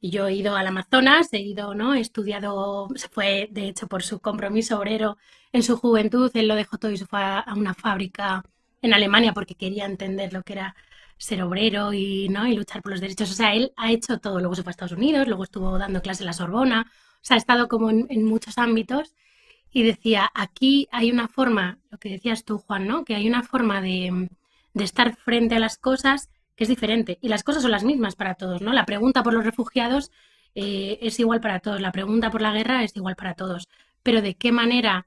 Y yo he ido al Amazonas, he ido, ¿no? He estudiado, se fue de hecho por su compromiso obrero en su juventud, él lo dejó todo y se fue a una fábrica en Alemania porque quería entender lo que era ser obrero y, ¿no? Y luchar por los derechos. O sea, él ha hecho todo. Luego se fue a Estados Unidos, luego estuvo dando clases en la Sorbona. O sea, ha estado como en muchos ámbitos y decía, aquí hay una forma, lo que decías tú, Juan, ¿no? Que hay una forma de estar frente a las cosas que es diferente. Y las cosas son las mismas para todos, ¿no? La pregunta por los refugiados es igual para todos, la pregunta por la guerra es igual para todos. Pero de qué manera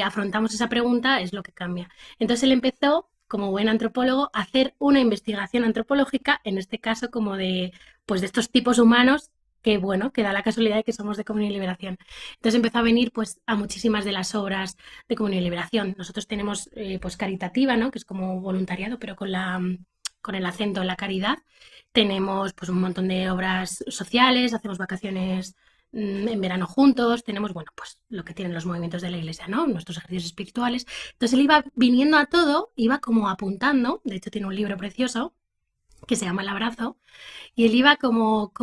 afrontamos esa pregunta es lo que cambia. Entonces él empezó, como buen antropólogo, a hacer una investigación antropológica, en este caso como pues de estos tipos humanos que, bueno, que da la casualidad de que somos de Comunión y Liberación. Entonces empezó a venir pues a muchísimas de las obras de Comunión y Liberación. Nosotros tenemos pues caritativa, ¿no? Que es como voluntariado, pero con el acento en la caridad. Tenemos pues un montón de obras sociales, hacemos vacaciones en verano juntos, tenemos, bueno, pues lo que tienen los movimientos de la iglesia, ¿no? Nuestros ejercicios espirituales. Entonces él iba viniendo a todo, iba como apuntando, de hecho tiene un libro precioso que se llama El Abrazo, y él iba como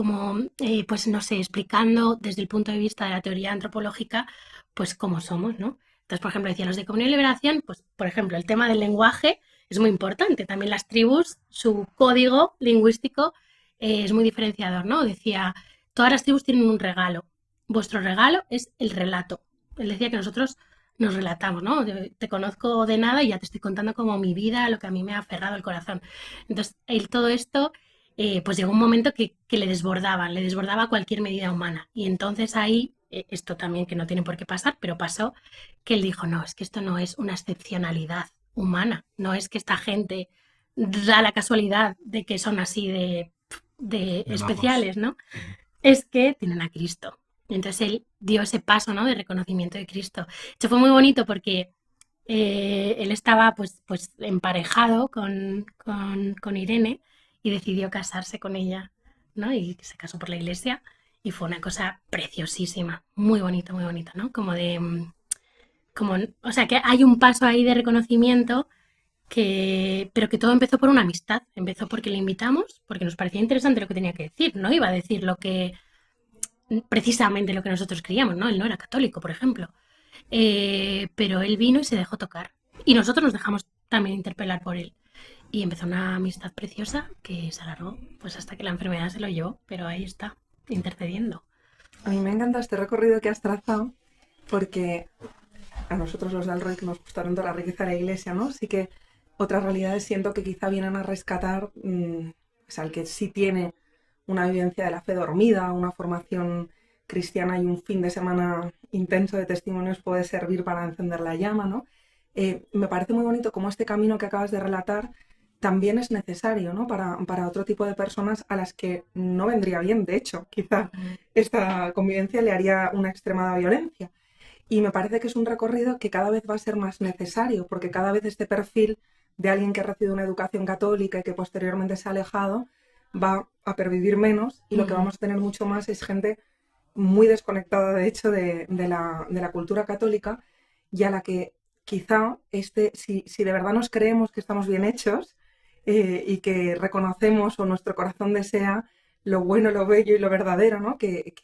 pues no sé, explicando desde el punto de vista de la teoría antropológica, pues cómo somos, ¿no? Entonces, por ejemplo, decía los de Comunión y Liberación, pues, por ejemplo, el tema del lenguaje es muy importante. También las tribus, su código lingüístico es muy diferenciador, ¿no? Decía, todas las tribus tienen un regalo. Vuestro regalo es el relato. él decía que nosotros nos relatamos, ¿no? Te conozco de nada y ya te estoy contando como mi vida, lo que a mí me ha aferrado el corazón. Entonces, él todo esto, pues llegó un momento que le desbordaba cualquier medida humana. Y entonces ahí, esto también que no tiene por qué pasar, pero pasó, que él dijo, no, es que esto no es una excepcionalidad humana, no es que esta gente da la casualidad de que son así de De especiales, ¿no? Ujú. Es que tienen a Cristo. Entonces él dio ese paso, ¿no? De reconocimiento de Cristo. Esto fue muy bonito porque él estaba pues emparejado con Irene y decidió casarse con ella, ¿no? Y se casó por la iglesia y fue una cosa preciosísima, muy bonito, ¿no? O sea, que hay un paso ahí de reconocimiento pero que todo empezó por una amistad, empezó porque le invitamos, porque nos parecía interesante lo que tenía que decir, no iba a decir precisamente lo que nosotros creíamos, ¿no? Él no era católico, por ejemplo, pero él vino y se dejó tocar y nosotros nos dejamos también interpelar por él y empezó una amistad preciosa que se alargó pues hasta que la enfermedad se lo llevó, pero ahí está, intercediendo. A mí me encanta este recorrido que has trazado porque a nosotros los de Alroy que nos gustaron toda la riqueza de la iglesia, ¿no? Sí que otras realidades siento que quizá vienen a rescatar pues al que sí tiene una vivencia de la fe dormida, una formación cristiana y un fin de semana intenso de testimonios puede servir para encender la llama, ¿no? Me parece muy bonito cómo este camino que acabas de relatar también es necesario, ¿no? Para otro tipo de personas a las que no vendría bien, de hecho, quizá esta convivencia le haría una extremada violencia. Y me parece que es un recorrido que cada vez va a ser más necesario, porque cada vez este perfil de alguien que ha recibido una educación católica y que posteriormente se ha alejado va a pervivir menos y lo que vamos a tener mucho más es gente muy desconectada, de hecho, de la cultura católica y a la que quizá, si de verdad nos creemos que estamos bien hechos y que reconocemos o nuestro corazón desea lo bueno, lo bello y lo verdadero, ¿no? Que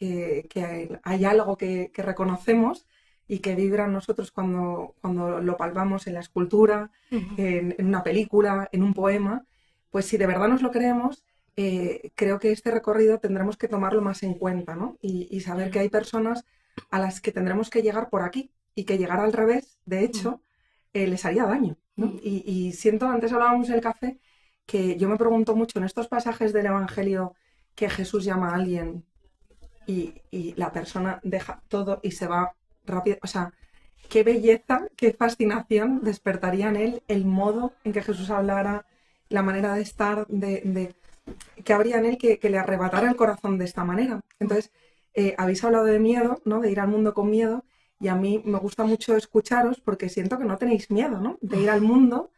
hay algo que reconocemos y que vibra en nosotros cuando lo palpamos en la escultura, en una película, en un poema, pues si de verdad nos lo creemos, creo que este recorrido tendremos que tomarlo más en cuenta, ¿no? Y saber que hay personas a las que tendremos que llegar por aquí y que llegar al revés, de hecho, les haría daño, ¿no? Y siento, antes hablábamos en el café, que yo me pregunto mucho en estos pasajes del Evangelio que Jesús llama a alguien y la persona deja todo y se va rápido, o sea, qué belleza, qué fascinación despertaría en él el modo en que Jesús hablara, la manera de estar, que habría en él que le arrebatara el corazón de esta manera. Entonces, habéis hablado de miedo, ¿no? De ir al mundo con miedo, y a mí me gusta mucho escucharos porque siento que no tenéis miedo, ¿no? De ir al mundo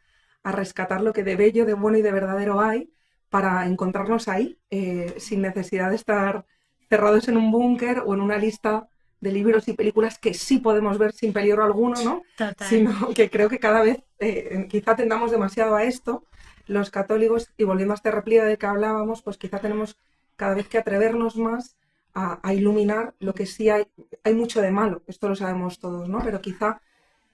a rescatar lo que de bello, de bueno y de verdadero hay para encontrarnos ahí, sin necesidad de estar cerrados en un búnker o en una lista de libros y películas que sí podemos ver sin peligro alguno, ¿no? Total. Sino que creo que cada vez quizá tendamos demasiado a esto, los católicos, y volviendo a este repliegue del que hablábamos, pues quizá tenemos cada vez que atrevernos más a iluminar lo que sí hay mucho de malo, esto lo sabemos todos, ¿no? Pero quizá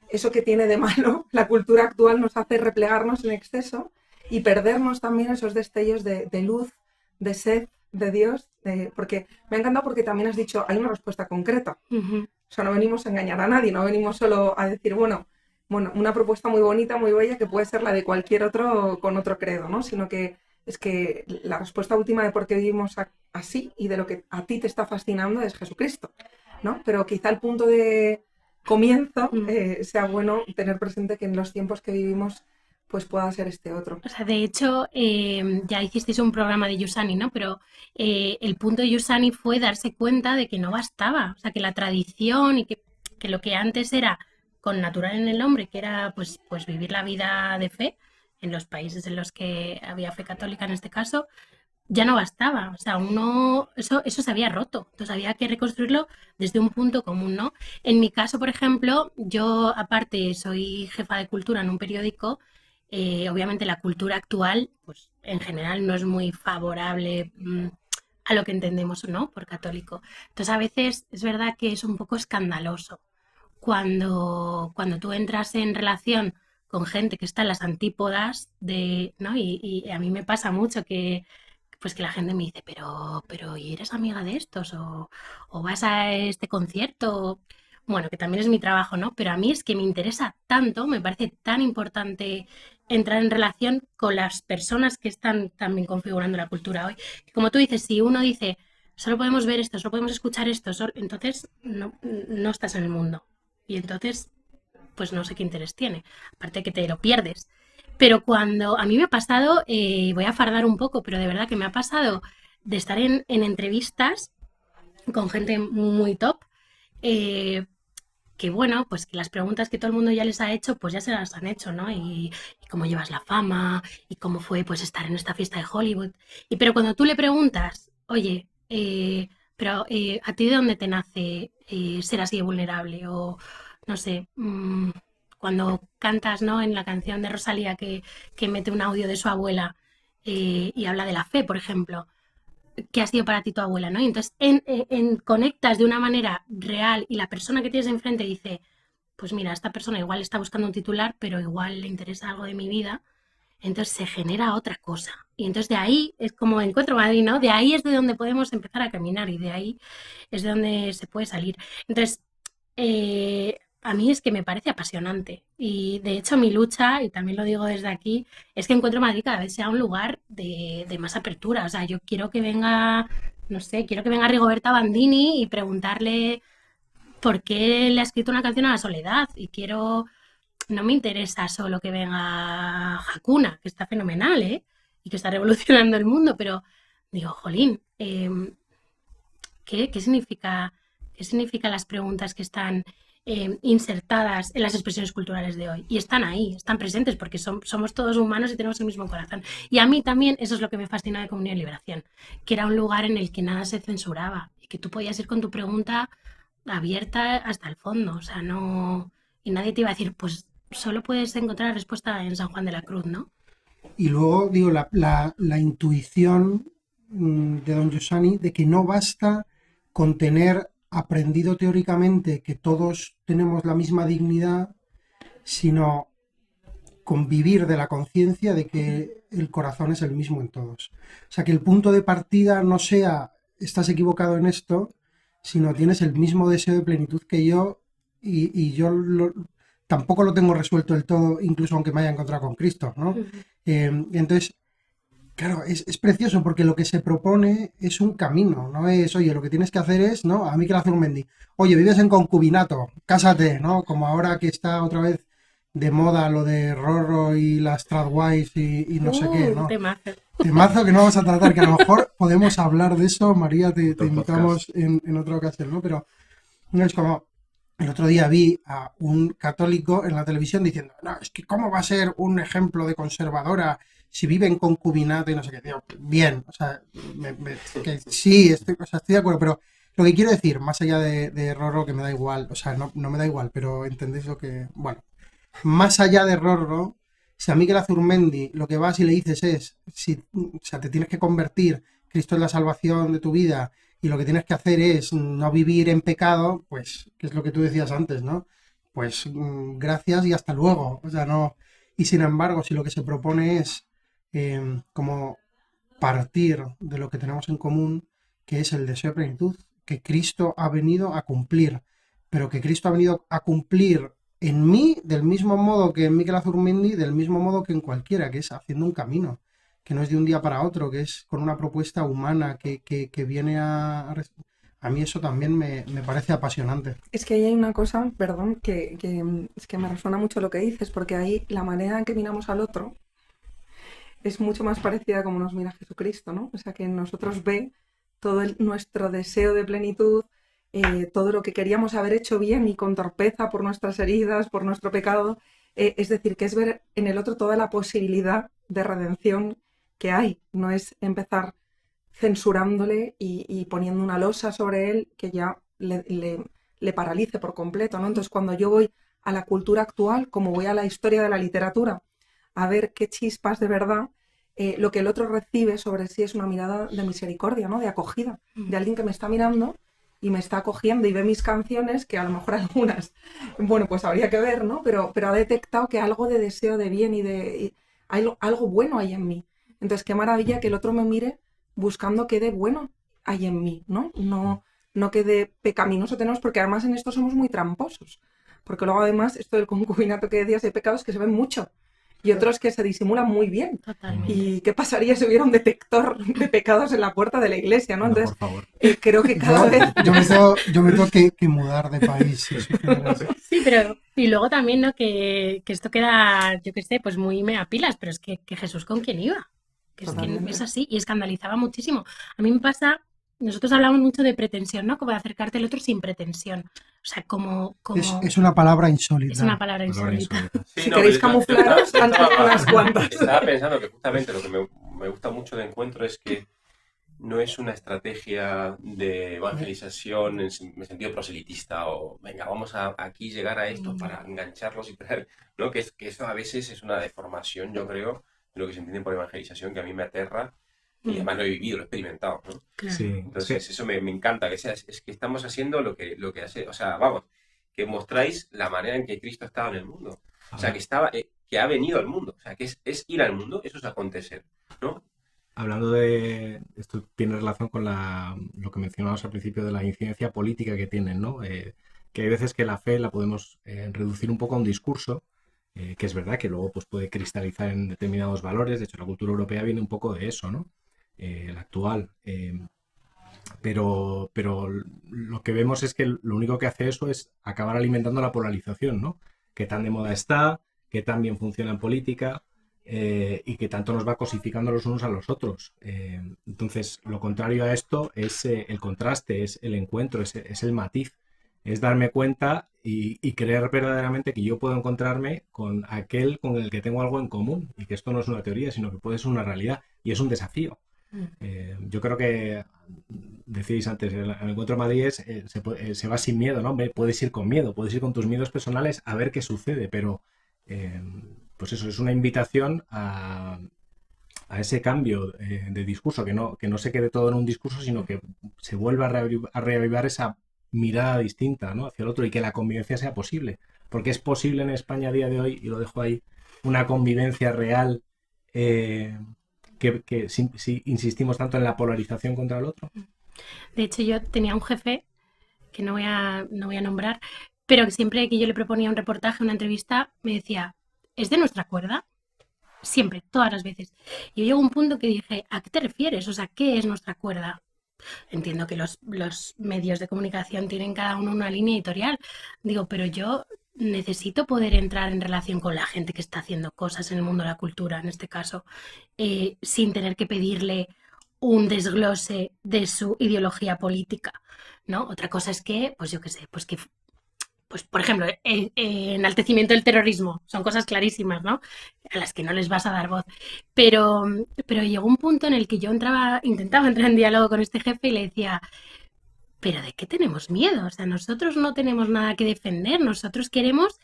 eso que tiene de malo la cultura actual nos hace replegarnos en exceso y perdernos también esos destellos de luz, de sed, de Dios, porque me ha encantado porque también has dicho, hay una respuesta concreta. O sea, no venimos a engañar a nadie, no venimos solo a decir, bueno, una propuesta muy bonita, muy bella, que puede ser la de cualquier otro con otro credo, ¿no? Sino que es que la respuesta última de por qué vivimos así y de lo que a ti te está fascinando es Jesucristo, ¿no? Pero quizá el punto de comienzo sea bueno tener presente que en los tiempos que vivimos pues pueda ser este otro. O sea, de hecho, ya hicisteis un programa de Giussani, ¿no? Pero el punto de Giussani fue darse cuenta de que no bastaba. O sea, que la tradición y que lo que antes era con natural en el hombre, que era pues vivir la vida de fe, en los países en los que había fe católica en este caso, ya no bastaba. O sea, eso se había roto. Entonces había que reconstruirlo desde un punto común, ¿no? En mi caso, por ejemplo, yo aparte soy jefa de cultura en un periódico. Obviamente la cultura actual, pues en general no es muy favorable a lo que entendemos, ¿no? Por católico. Entonces a veces es verdad que es un poco escandaloso cuando tú entras en relación con gente que está en las antípodas ¿no? Y a mí me pasa mucho que pues que la gente me dice, pero ¿y eres amiga de estos? ¿O vas a este concierto? bueno, que también es mi trabajo, ¿no? Pero a mí es que me interesa tanto, me parece tan importante entrar en relación con las personas que están también configurando la cultura hoy. Como tú dices, si uno dice, solo podemos ver esto, solo podemos escuchar esto, entonces no estás en el mundo. Y entonces, pues no sé qué interés tiene. Aparte que te lo pierdes. Pero cuando a mí me ha pasado, voy a fardar un poco, pero de verdad que me ha pasado de estar en entrevistas con gente muy top, eh, que bueno, pues que las preguntas que todo el mundo ya les ha hecho, pues ya se las han hecho, ¿no? Y cómo llevas la fama, y cómo fue pues estar en esta fiesta de Hollywood. Pero cuando tú le preguntas, oye, pero ¿a ti de dónde te nace ser así de vulnerable? O no sé, cuando cantas, ¿no? En la canción de Rosalía que mete un audio de su abuela y habla de la fe, por ejemplo. ¿Qué ha sido para ti tu abuela, ¿no? Y entonces conectas de una manera real y la persona que tienes enfrente dice, pues mira, esta persona igual está buscando un titular, pero igual le interesa algo de mi vida, entonces se genera otra cosa. Y entonces de ahí es como Encuentro Madrid, ¿no? De ahí es de donde podemos empezar a caminar y de ahí es de donde se puede salir. Entonces, a mí es que me parece apasionante y de hecho mi lucha, y también lo digo desde aquí, es que Encuentro Madrid cada vez sea un lugar de más apertura. O sea, yo quiero que venga, no sé, quiero que venga Rigoberta Bandini y preguntarle por qué le ha escrito una canción a la soledad. Y quiero, no me interesa solo que venga Hakuna, que está fenomenal, ¿eh? Y que está revolucionando el mundo, pero digo, jolín, ¿qué significa las preguntas que están insertadas en las expresiones culturales de hoy? Y están ahí, están presentes porque somos todos humanos y tenemos el mismo corazón. Y a mí también eso es lo que me fascina de Comunión y Liberación, que era un lugar en el que nada se censuraba y que tú podías ir con tu pregunta abierta hasta el fondo, o sea, no... Y nadie te iba a decir, pues solo puedes encontrar la respuesta en San Juan de la Cruz, ¿no? Y luego, digo, la intuición de don Giussani de que no basta con tener aprendido teóricamente que todos tenemos la misma dignidad, sino convivir de la conciencia de que el corazón es el mismo en todos. O sea, que el punto de partida no sea estás equivocado en esto, sino tienes el mismo deseo de plenitud que yo y yo tampoco lo tengo resuelto del todo, incluso aunque me haya encontrado con Cristo, ¿no? Entonces, claro, es precioso porque lo que se propone es un camino, no es, oye, lo que tienes que hacer es, ¿no? A mí que le hace un Mendy, oye, vives en concubinato, cásate, ¿no? Como ahora que está otra vez de moda lo de Rorro y las Tradwives y no sé qué, ¿no? Temazo. Temazo que no vamos a tratar, que a lo mejor podemos hablar de eso, María, te Otro invitamos en otra ocasión, ¿no? Pero no es como, el otro día vi a un católico en la televisión diciendo, no, es que cómo va a ser un ejemplo de conservadora si vive en concubinato y no sé qué. Digo, bien, o sea, que sí, estoy de acuerdo, pero lo que quiero decir, más allá de Rorro, que me da igual, o sea, no me da igual, pero entendéis lo que, bueno, más allá de Rorro, si a Miquel Azurmendi lo que vas y le dices es, si, o sea, te tienes que convertir, Cristo es la salvación de tu vida, y lo que tienes que hacer es no vivir en pecado, pues, que es lo que tú decías antes, ¿no? Pues gracias y hasta luego. O sea, no. Y sin embargo, si lo que se propone es como partir de lo que tenemos en común, que es el deseo de plenitud, que Cristo ha venido a cumplir, pero que Cristo ha venido a cumplir en mí del mismo modo que en Miquel Azurmendi, del mismo modo que en cualquiera, que es haciendo un camino, que no es de un día para otro, que es con una propuesta humana que viene a... A mí eso también me parece apasionante. Es que ahí hay una cosa, perdón, es que me resuena mucho lo que dices, porque ahí la manera en que miramos al otro es mucho más parecida a como nos mira Jesucristo, ¿no? O sea, que en nosotros ve todo nuestro deseo de plenitud, todo lo que queríamos haber hecho bien y con torpeza por nuestras heridas, por nuestro pecado. Es decir, que es ver en el otro toda la posibilidad de redención que hay. No es empezar censurándole y poniendo una losa sobre él que ya le paralice por completo, ¿no? Entonces, cuando yo voy a la cultura actual, como voy a la historia de la literatura, a ver qué chispas de verdad, lo que el otro recibe sobre sí es una mirada de misericordia, ¿no? De acogida, de alguien que me está mirando y me está acogiendo y ve mis canciones, que a lo mejor algunas, bueno, pues habría que ver, ¿no? Pero ha detectado que algo de deseo de bien y algo bueno hay en mí. Entonces, qué maravilla que el otro me mire buscando qué de bueno hay en mí, ¿no? no quede pecaminoso tenemos, porque además en esto somos muy tramposos. Porque luego además esto del concubinato que decías, hay pecados que se ven mucho y otros que se disimulan muy bien. Totalmente. ¿Y qué pasaría si hubiera un detector de pecados en la puerta de la iglesia, ¿no? No, Entonces, por favor. creo que cada vez... Yo me tengo que mudar de país si sucediera eso. Sí, pero y luego también, ¿no? Que esto queda, yo qué sé, pues muy mea pilas, pero es que Jesús con quién iba. Que es que Totalmente. es así y escandalizaba muchísimo. A mí me pasa, nosotros hablamos mucho de pretensión, ¿no? Como de acercarte al otro sin pretensión. O sea, como Es una palabra insólita. es una palabra Palabra insólita. insólita. Sí, Si no, queréis pero camuflaros, lanzad unas cuantas. estaba pensando que justamente lo que me gusta mucho del encuentro es que no es una estrategia de evangelización en sentido proselitista o venga, vamos a aquí llegar a esto para engancharlos y traer, ¿no? Que eso a veces es una deformación, yo creo, de lo que se entiende por evangelización, que a mí me aterra y además lo he vivido, lo he experimentado, ¿no? Claro. Sí, Entonces eso me encanta, que sea, es que estamos haciendo lo que hace, o sea, vamos, que mostráis la manera en que Cristo estaba en el mundo. O sea, que estaba, que ha venido al mundo. O sea, que es ir al mundo, eso es acontecer, ¿no? hablando de esto tiene relación con lo que mencionábamos al principio de la incidencia política que tienen, ¿no? Que hay veces que la fe la podemos reducir un poco a un discurso, que es verdad que luego pues, puede cristalizar en determinados valores. De hecho, la cultura europea viene un poco de eso, ¿no? La actual. Pero lo que vemos es que lo único que hace eso es acabar alimentando la polarización, ¿no? Que tan de moda está, que tan bien funciona en política, y que tanto nos va cosificando los unos a los otros. Entonces, lo contrario a esto es el contraste, es el encuentro, es el matiz, es darme cuenta y creer verdaderamente que yo puedo encontrarme con aquel con el que tengo algo en común y que esto no es una teoría, sino que puede ser una realidad y es un desafío. Yo creo que decíais antes, el encuentro de Madrid se va sin miedo, ¿no? Puedes ir con miedo, puedes ir con tus miedos personales a ver qué sucede, pero pues eso es una invitación a ese cambio de discurso, que no se quede todo en un discurso, sino que se vuelva a reavivar esa mirada distinta, ¿no? Hacia el otro y que la convivencia sea posible, porque es posible en España a día de hoy, y lo dejo ahí, una convivencia real, que si insistimos tanto en la polarización contra el otro. De hecho, yo tenía un jefe, que no voy a nombrar, pero que siempre que yo le proponía un reportaje, una entrevista, me decía, ¿es de nuestra cuerda? Siempre, todas las veces. Y yo llegó a un punto que dije, ¿a qué te refieres? O sea, ¿qué es nuestra cuerda? Entiendo que los medios de comunicación tienen cada uno una línea editorial. Digo, pero yo necesito poder entrar en relación con la gente que está haciendo cosas en el mundo de la cultura, en este caso, sin tener que pedirle un desglose de su ideología política, ¿no? Otra cosa es que, pues yo qué sé, pues que, pues por ejemplo, enaltecimiento del terrorismo, son cosas clarísimas, ¿no? A las que no les vas a dar voz. Pero llegó un punto en el que yo intentaba entrar en diálogo con este jefe y le decía, ¿pero de qué tenemos miedo? O sea, nosotros no tenemos nada que defender, nosotros queremos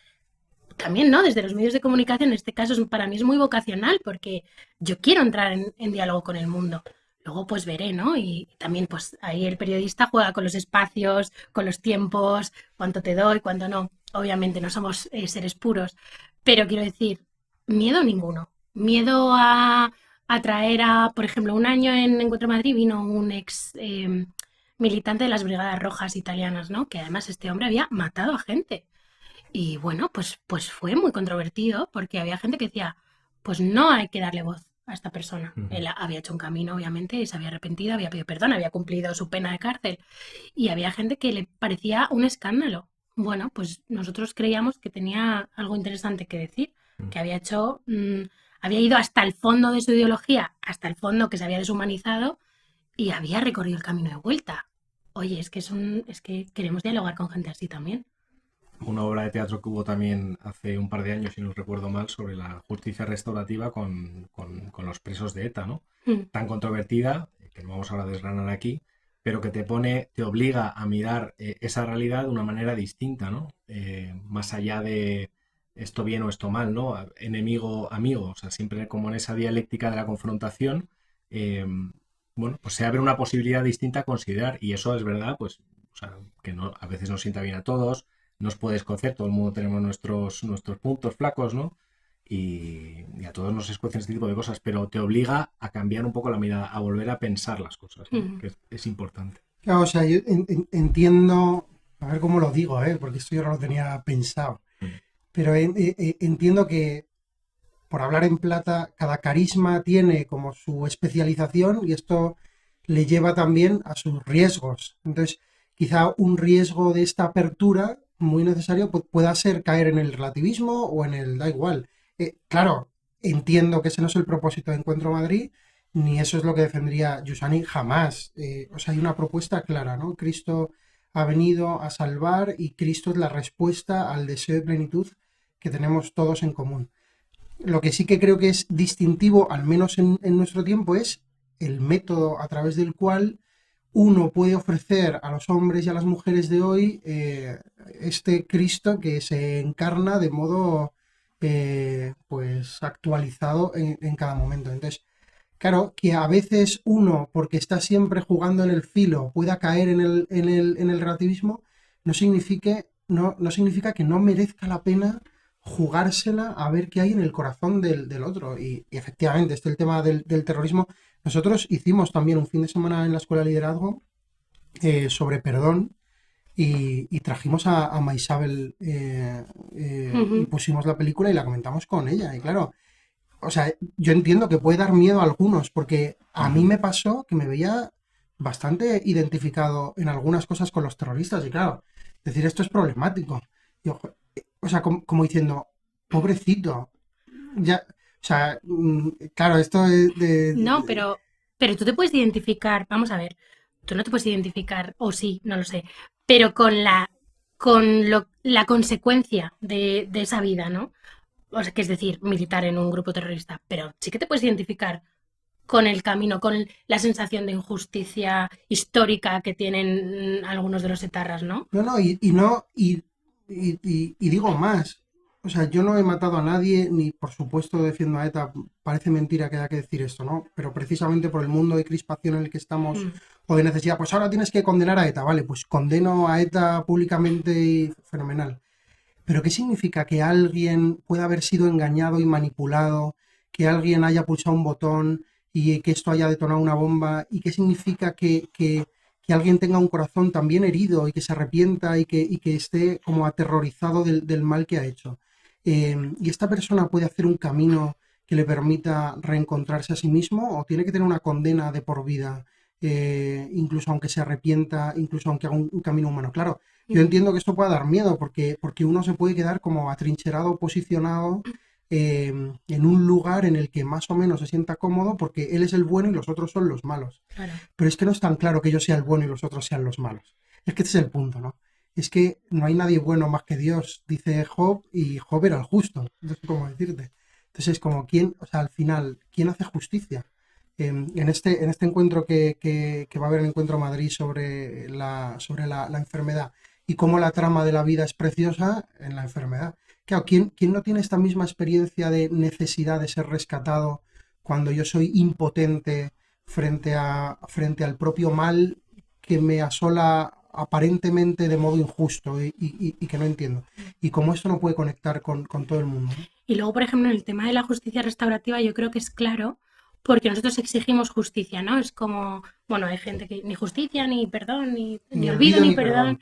también, ¿no? Desde los medios de comunicación, en este caso para mí es muy vocacional porque yo quiero entrar en diálogo con el mundo. Luego pues veré, ¿no? Y también pues ahí el periodista juega con los espacios, con los tiempos, cuánto te doy, cuánto no. Obviamente no somos seres puros, pero quiero decir, miedo ninguno. Miedo a traer por ejemplo, un año en Encuentro Madrid vino un ex militante de las Brigadas Rojas italianas, ¿no? Que además este hombre había matado a gente. Y bueno, pues fue muy controvertido porque había gente que decía, pues no hay que darle voz a esta persona. Él había hecho un camino, obviamente, y se había arrepentido, había pedido perdón, había cumplido su pena de cárcel. Y había gente que le parecía un escándalo. Bueno, pues nosotros creíamos que tenía algo interesante que decir, que había hecho, había ido hasta el fondo de su ideología, hasta el fondo que se había deshumanizado y había recorrido el camino de vuelta. Oye, es que queremos dialogar con gente así también. Una obra de teatro que hubo también hace un par de años, si no recuerdo mal, sobre la justicia restaurativa con los presos de ETA, ¿no? Tan controvertida, que no vamos ahora a desgranar aquí, pero que te obliga a mirar esa realidad de una manera distinta, ¿no? Más allá de esto bien o esto mal, ¿no? Enemigo, amigo, o sea, siempre como en esa dialéctica de la confrontación, bueno, pues se abre una posibilidad distinta a considerar, y eso es verdad, pues, o sea, que no, a veces nos sienta bien a todos, nos puede escocer, todo el mundo tenemos nuestros puntos flacos, ¿no? Y a todos nos escuecen este tipo de cosas, pero te obliga a cambiar un poco la mirada, a volver a pensar las cosas, ¿no? Que es importante. Claro, o sea, yo entiendo, a ver cómo lo digo, porque esto yo no lo tenía pensado, pero entiendo que, por hablar en plata, cada carisma tiene como su especialización y esto le lleva también a sus riesgos. Entonces, quizá un riesgo de esta apertura muy necesario pueda ser caer en el relativismo o en el da igual. Claro, entiendo que ese no es el propósito de Encuentro Madrid, ni eso es lo que defendería Yusani jamás. O sea, hay una propuesta clara, ¿no? Cristo ha venido a salvar y Cristo es la respuesta al deseo de plenitud que tenemos todos en común. Lo que sí que creo que es distintivo, al menos en nuestro tiempo, es el método a través del cual uno puede ofrecer a los hombres y a las mujeres de hoy este Cristo que se encarna de modo pues actualizado en cada momento. Entonces, claro, que a veces uno, porque está siempre jugando en el filo, pueda caer en el relativismo, no significa que no merezca la pena jugársela a ver qué hay en el corazón del otro. Y efectivamente, este es el tema del terrorismo. Nosotros hicimos también un fin de semana en la Escuela de Liderazgo sobre perdón y trajimos a Maisabel y Ujú. pusimos la película y la comentamos con ella. Y claro, o sea, yo entiendo que puede dar miedo a algunos, porque a mí Ujú. me pasó que me veía bastante identificado en algunas cosas con los terroristas, y claro, decir esto es problemático. Y, o sea, como diciendo, pobrecito, ya, o sea, claro, esto es No, pero tú te puedes identificar, vamos a ver, tú no te puedes identificar, o sí, no lo sé, pero la consecuencia de esa vida, ¿no? O sea, que es decir, militar en un grupo terrorista, pero sí que te puedes identificar con el camino, con la sensación de injusticia histórica que tienen algunos de los etarras, ¿no? No, no, y no, y digo más. O sea, yo no he matado a nadie, ni por supuesto defiendo a ETA. Parece mentira que haya que decir esto, ¿no? Pero precisamente por el mundo de crispación en el que estamos, Mm. o de necesidad, pues ahora tienes que condenar a ETA, vale, pues condeno a ETA públicamente y fenomenal. Pero ¿qué significa que alguien pueda haber sido engañado y manipulado, que alguien haya pulsado un botón y que esto haya detonado una bomba? ¿Y qué significa que alguien tenga un corazón también herido y que se arrepienta y que esté como aterrorizado del mal que ha hecho? ¿Y esta persona puede hacer un camino que le permita reencontrarse a sí mismo o tiene que tener una condena de por vida, incluso aunque se arrepienta, incluso aunque haga un camino humano? Claro, yo Mm. entiendo que esto pueda dar miedo porque uno se puede quedar como atrincherado, posicionado en un lugar en el que más o menos se sienta cómodo porque él es el bueno y los otros son los malos. Claro. Pero es que no es tan claro que yo sea el bueno y los otros sean los malos. Es que este es el punto, ¿no? Es que no hay nadie bueno más que Dios, dice Job, y Job era el justo. No sé cómo decirte. Entonces es como, ¿quién, o sea, al final, quién hace justicia? En este encuentro que va a haber en Encuentro Madrid sobre la enfermedad y cómo la trama de la vida es preciosa en la enfermedad. Claro, ¿quién no tiene esta misma experiencia de necesidad de ser rescatado cuando yo soy impotente frente al propio mal que me asola aparentemente de modo injusto y que no entiendo? Y cómo esto no puede conectar con todo el mundo, ¿no? Y luego, por ejemplo, en el tema de la justicia restaurativa, yo creo que es claro, porque nosotros exigimos justicia, ¿no? Es como, bueno, hay gente que ni justicia, ni perdón, ni Ni olvido, olvido ni ni perdón.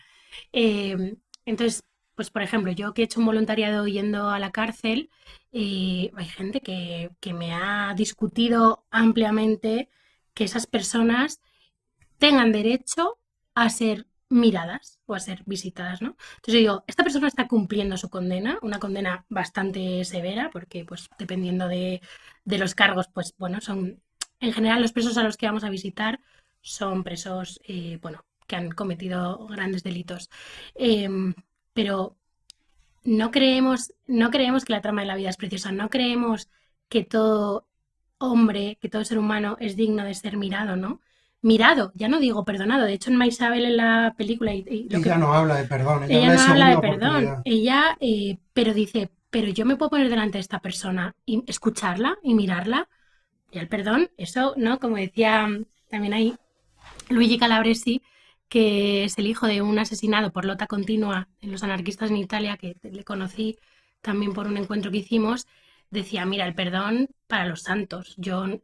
perdón. Entonces, pues por ejemplo, yo que he hecho un voluntariado yendo a la cárcel, hay gente que me ha discutido ampliamente que esas personas tengan derecho a ser miradas o a ser visitadas, ¿no? Entonces yo digo, esta persona está cumpliendo su condena, una condena bastante severa, porque pues dependiendo de los cargos, pues bueno, son, en general los presos a los que vamos a visitar son presos, bueno, que han cometido grandes delitos. Pero no creemos que la trama de la vida es preciosa, no creemos que todo hombre, que todo ser humano es digno de ser mirado, ¿no? Mirado, ya no digo perdonado. De hecho, en Maisabel en la película, y lo que Ella no habla de perdón, ella ella habla de no habla de segunda perdón, oportunidad. ella, pero dice, pero yo me puedo poner delante de esta persona y escucharla y mirarla. Y el perdón, eso, ¿no? Como decía también ahí Luigi Calabresi, que es el hijo de un asesinado por lota continua en los anarquistas en Italia, que le conocí también por un encuentro que hicimos, decía, mira, el perdón para los santos.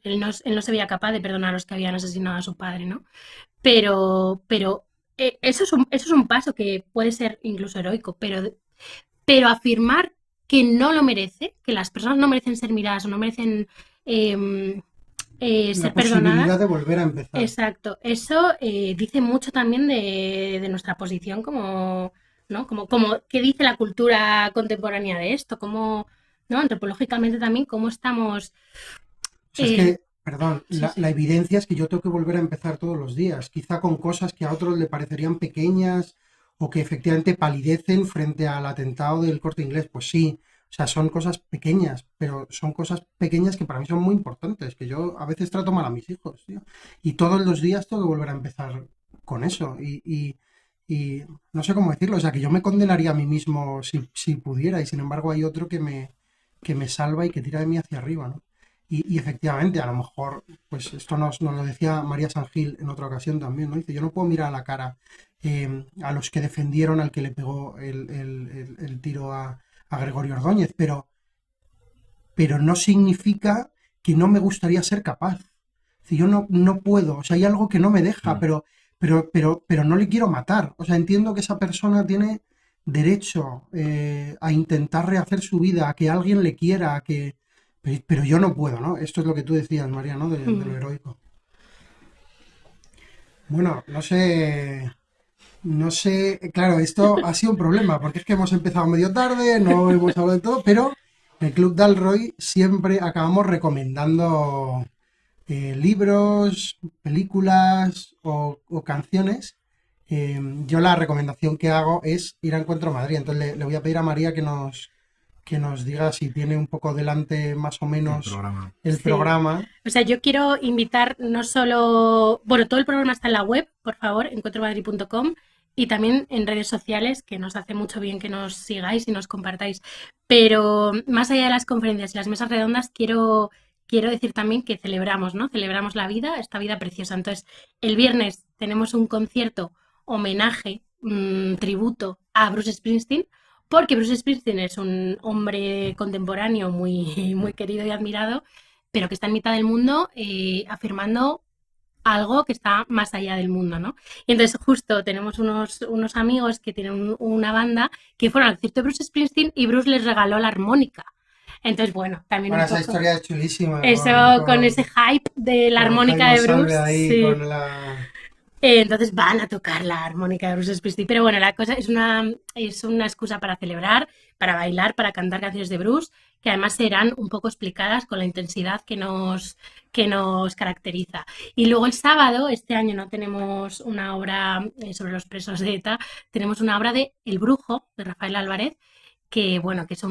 Él no se veía capaz de perdonar a los que habían asesinado a su padre, ¿no? Pero eso es un paso que puede ser incluso heroico, pero afirmar que no lo merece, que las personas no merecen ser miradas o no merecen La ser posibilidad perdonadas. de volver a empezar. Exacto, eso dice mucho también de nuestra posición como, ¿no? Como qué dice la cultura contemporánea de esto, cómo, ¿no? Antropológicamente también, cómo estamos. O sea, es eh, que, perdón, sí, la sí, evidencia es que yo tengo que volver a empezar todos los días, quizá con cosas que a otros le parecerían pequeñas o que efectivamente palidecen frente al atentado del Corte Inglés. Pues sí, o sea, son cosas pequeñas, pero son cosas pequeñas que para mí son muy importantes, que yo a veces trato mal a mis hijos, tío. Y todos los días tengo que volver a empezar con eso. Y no sé cómo decirlo, o sea, que yo me condenaría a mí mismo si pudiera, y sin embargo hay otro que me salva y que tira de mí hacia arriba, ¿no? Y efectivamente, a lo mejor, pues esto nos lo decía María San Gil en otra ocasión también, ¿no? Dice, yo no puedo mirar a la cara a los que defendieron al que le pegó el tiro a Gregorio Ordóñez, pero no significa que no me gustaría ser capaz. Si yo no puedo, o sea, hay algo que no me deja, Mm. pero no le quiero matar. O sea, entiendo que esa persona tiene derecho a intentar rehacer su vida, a que alguien le quiera, pero yo no puedo, ¿no? Esto es lo que tú decías, María, ¿no? De lo mm, heroico. Bueno, no sé, claro, esto ha sido un problema, porque es que hemos empezado medio tarde, no hemos hablado de todo, pero en el Club Dalroy siempre acabamos recomendando libros, películas o canciones. Yo la recomendación que hago es ir a Encuentro Madrid, entonces le voy a pedir a María que nos diga si tiene un poco delante más o El menos programa. el sí. programa. O sea, yo quiero invitar no solo, bueno, todo el programa está en la web, por favor, encuentromadrid.com y también en redes sociales, que nos hace mucho bien que nos sigáis y nos compartáis. Pero más allá de las conferencias y las mesas redondas, quiero decir también que celebramos, ¿no? Celebramos la vida, esta vida preciosa. Entonces, el viernes tenemos un concierto homenaje, tributo a Bruce Springsteen, porque Bruce Springsteen es un hombre contemporáneo muy, muy querido y admirado, pero que está en mitad del mundo afirmando algo que está más allá del mundo, ¿no? Y entonces justo tenemos unos amigos que tienen una banda que fueron al concierto de Bruce Springsteen y Bruce les regaló la armónica. Entonces, bueno, también Bueno, un esa poco historia es chulísima eso con ese hype de la con armónica Jaime de Salve Bruce, ahí, sí. con la... Entonces van a tocar la armónica de Bruce Springsteen. Pero bueno, la cosa es una excusa para celebrar, para bailar, para cantar canciones de Bruce, que además serán un poco explicadas con la intensidad que nos caracteriza. Y luego el sábado, este año no tenemos una obra sobre los presos de ETA, tenemos una obra de El Brujo, de Rafael Álvarez, que bueno, que es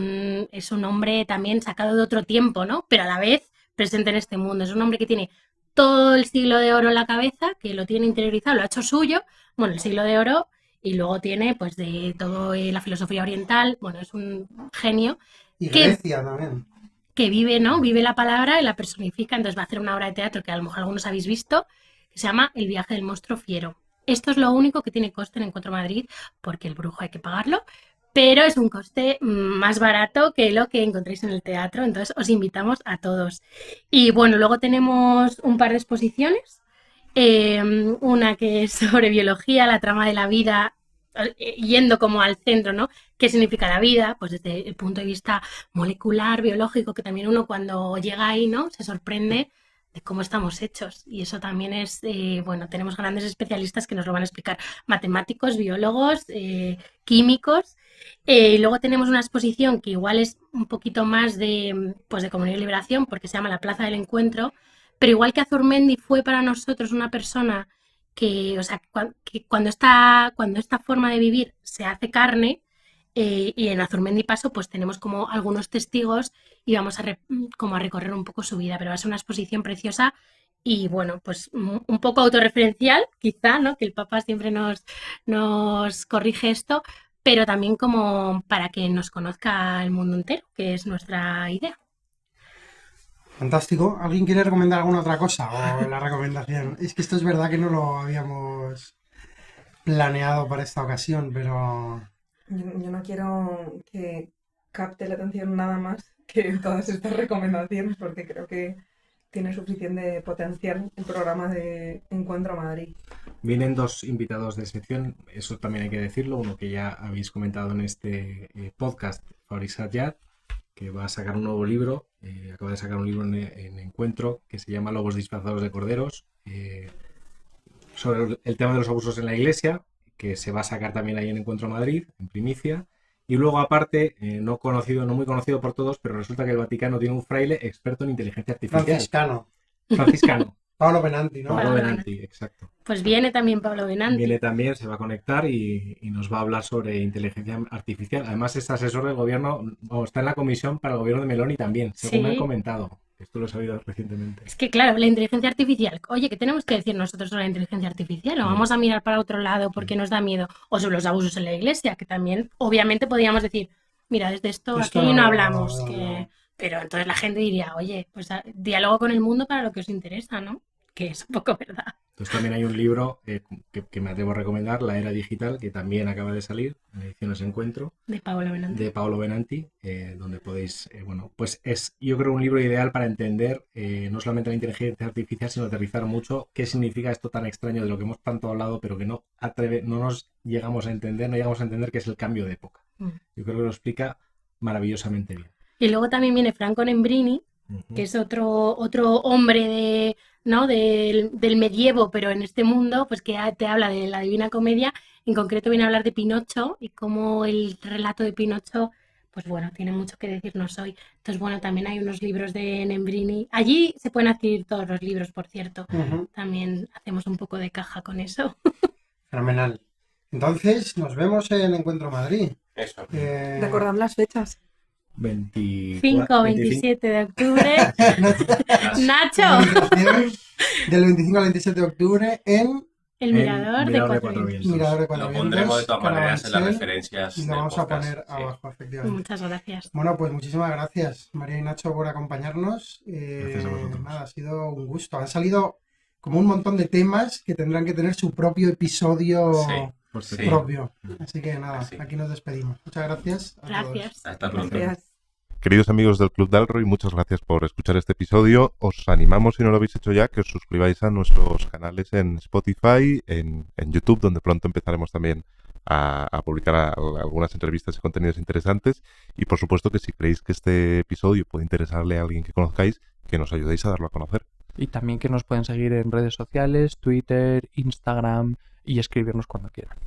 un hombre también sacado de otro tiempo, ¿no? Pero a la vez presente en este mundo. Es un hombre que tiene todo el siglo de oro en la cabeza, que lo tiene interiorizado, lo ha hecho suyo, bueno, el siglo de oro, y luego tiene pues de todo la filosofía oriental, bueno, es un genio Y que, Grecia también. que vive, ¿no? Vive la palabra y la personifica, entonces va a hacer una obra de teatro que a lo mejor algunos habéis visto, que se llama El viaje del monstruo fiero. Esto es lo único que tiene coste en Encuentro Madrid, porque el brujo hay que pagarlo, pero es un coste más barato que lo que encontréis en el teatro, entonces os invitamos a todos. Y bueno, luego tenemos un par de exposiciones, una que es sobre biología, la trama de la vida, yendo como al centro, ¿no? ¿Qué significa la vida? Pues desde el punto de vista molecular, biológico, que también uno cuando llega ahí, ¿no? Se sorprende de cómo estamos hechos. Y eso también es, bueno, tenemos grandes especialistas que nos lo van a explicar, matemáticos, biólogos, químicos. Y luego tenemos una exposición que igual es un poquito más pues de comunión y liberación, porque se llama La Plaza del Encuentro, pero igual que Azurmendi fue para nosotros una persona que, o sea, que cuando esta forma de vivir se hace carne, y en Azurmendi Paso pues tenemos como algunos testigos y vamos como a recorrer un poco su vida, pero va a ser una exposición preciosa y bueno, pues un poco autorreferencial, quizá, ¿no? Que el Papa siempre nos corrige esto, pero también como para que nos conozca el mundo entero, que es nuestra idea. Fantástico. ¿Alguien quiere recomendar alguna otra cosa? O la recomendación. Es que esto es verdad que no lo habíamos planeado para esta ocasión, pero Yo no quiero que capte la atención nada más que todas estas recomendaciones, porque creo que tiene suficiente potencial el programa de Encuentro Madrid. Vienen 2 invitados de sección, eso también hay que decirlo. Uno que ya habéis comentado en este podcast, Fabrice Satyat, que va a sacar un nuevo libro, acaba de sacar un libro en Encuentro que se llama Lobos disfrazados de corderos, sobre el tema de los abusos en la Iglesia, que se va a sacar también ahí en Encuentro Madrid, en primicia. Y luego aparte, no muy conocido por todos, pero resulta que el Vaticano tiene un fraile experto en inteligencia artificial. Franciscano. Pablo Benanti, ¿no? Pablo Benanti, exacto. Pues viene también Pablo Benanti. Viene también, se va a conectar y nos va a hablar sobre inteligencia artificial. Además es asesor del gobierno, está en la comisión para el gobierno de Meloni también, según me han comentado. Esto lo he sabido recientemente. Es que claro, la inteligencia artificial, oye, ¿qué tenemos que decir nosotros sobre la inteligencia artificial? ¿O vamos a mirar para otro lado porque nos da miedo? O sobre los abusos en la Iglesia, que también obviamente podríamos decir, mira, desde esto aquí no hablamos. Pero entonces la gente diría, oye, pues diálogo con el mundo para lo que os interesa, ¿no? Que es un poco verdad. Entonces también hay un libro que me atrevo a recomendar, La Era Digital, que también acaba de salir en ediciones Encuentro. De Pablo Benanti. Donde podéis, pues es yo creo un libro ideal para entender no solamente la inteligencia artificial, sino aterrizar mucho qué significa esto tan extraño de lo que hemos tanto hablado, pero que no nos llegamos a entender, que es el cambio de época. Yo creo que lo explica maravillosamente bien. Y luego también viene Franco Nembrini, que es otro hombre del medievo, pero en este mundo, pues que te habla de la Divina Comedia. En concreto viene a hablar de Pinocho y cómo el relato de Pinocho, pues bueno, tiene mucho que decirnos hoy. Entonces, bueno, también hay unos libros de Nembrini. Allí se pueden adquirir todos los libros, por cierto. También hacemos un poco de caja con eso. Fenomenal. Entonces, nos vemos en Encuentro Madrid. Eso. Recordad las fechas. 5, 27 de octubre. Nacho. Del 25 al 27 de octubre en el Mirador de Cuatro Vientos. Lo pondremos de todas maneras en las referencias. Y lo vamos a poner abajo, efectivamente. Muchas gracias. Bueno, pues muchísimas gracias, María y Nacho, por acompañarnos. Gracias a vosotros. Nada, ha sido un gusto. Han salido como un montón de temas que tendrán que tener su propio episodio propio. Así que nada, aquí nos despedimos. Muchas gracias a todos. Hasta pronto. Gracias. Queridos amigos del Club Dalroy, muchas gracias por escuchar este episodio. Os animamos, si no lo habéis hecho ya, que os suscribáis a nuestros canales en Spotify, en YouTube, donde pronto empezaremos también a publicar algunas entrevistas y contenidos interesantes. Y por supuesto que si creéis que este episodio puede interesarle a alguien que conozcáis, que nos ayudéis a darlo a conocer. Y también que nos pueden seguir en redes sociales, Twitter, Instagram y escribirnos cuando quieran.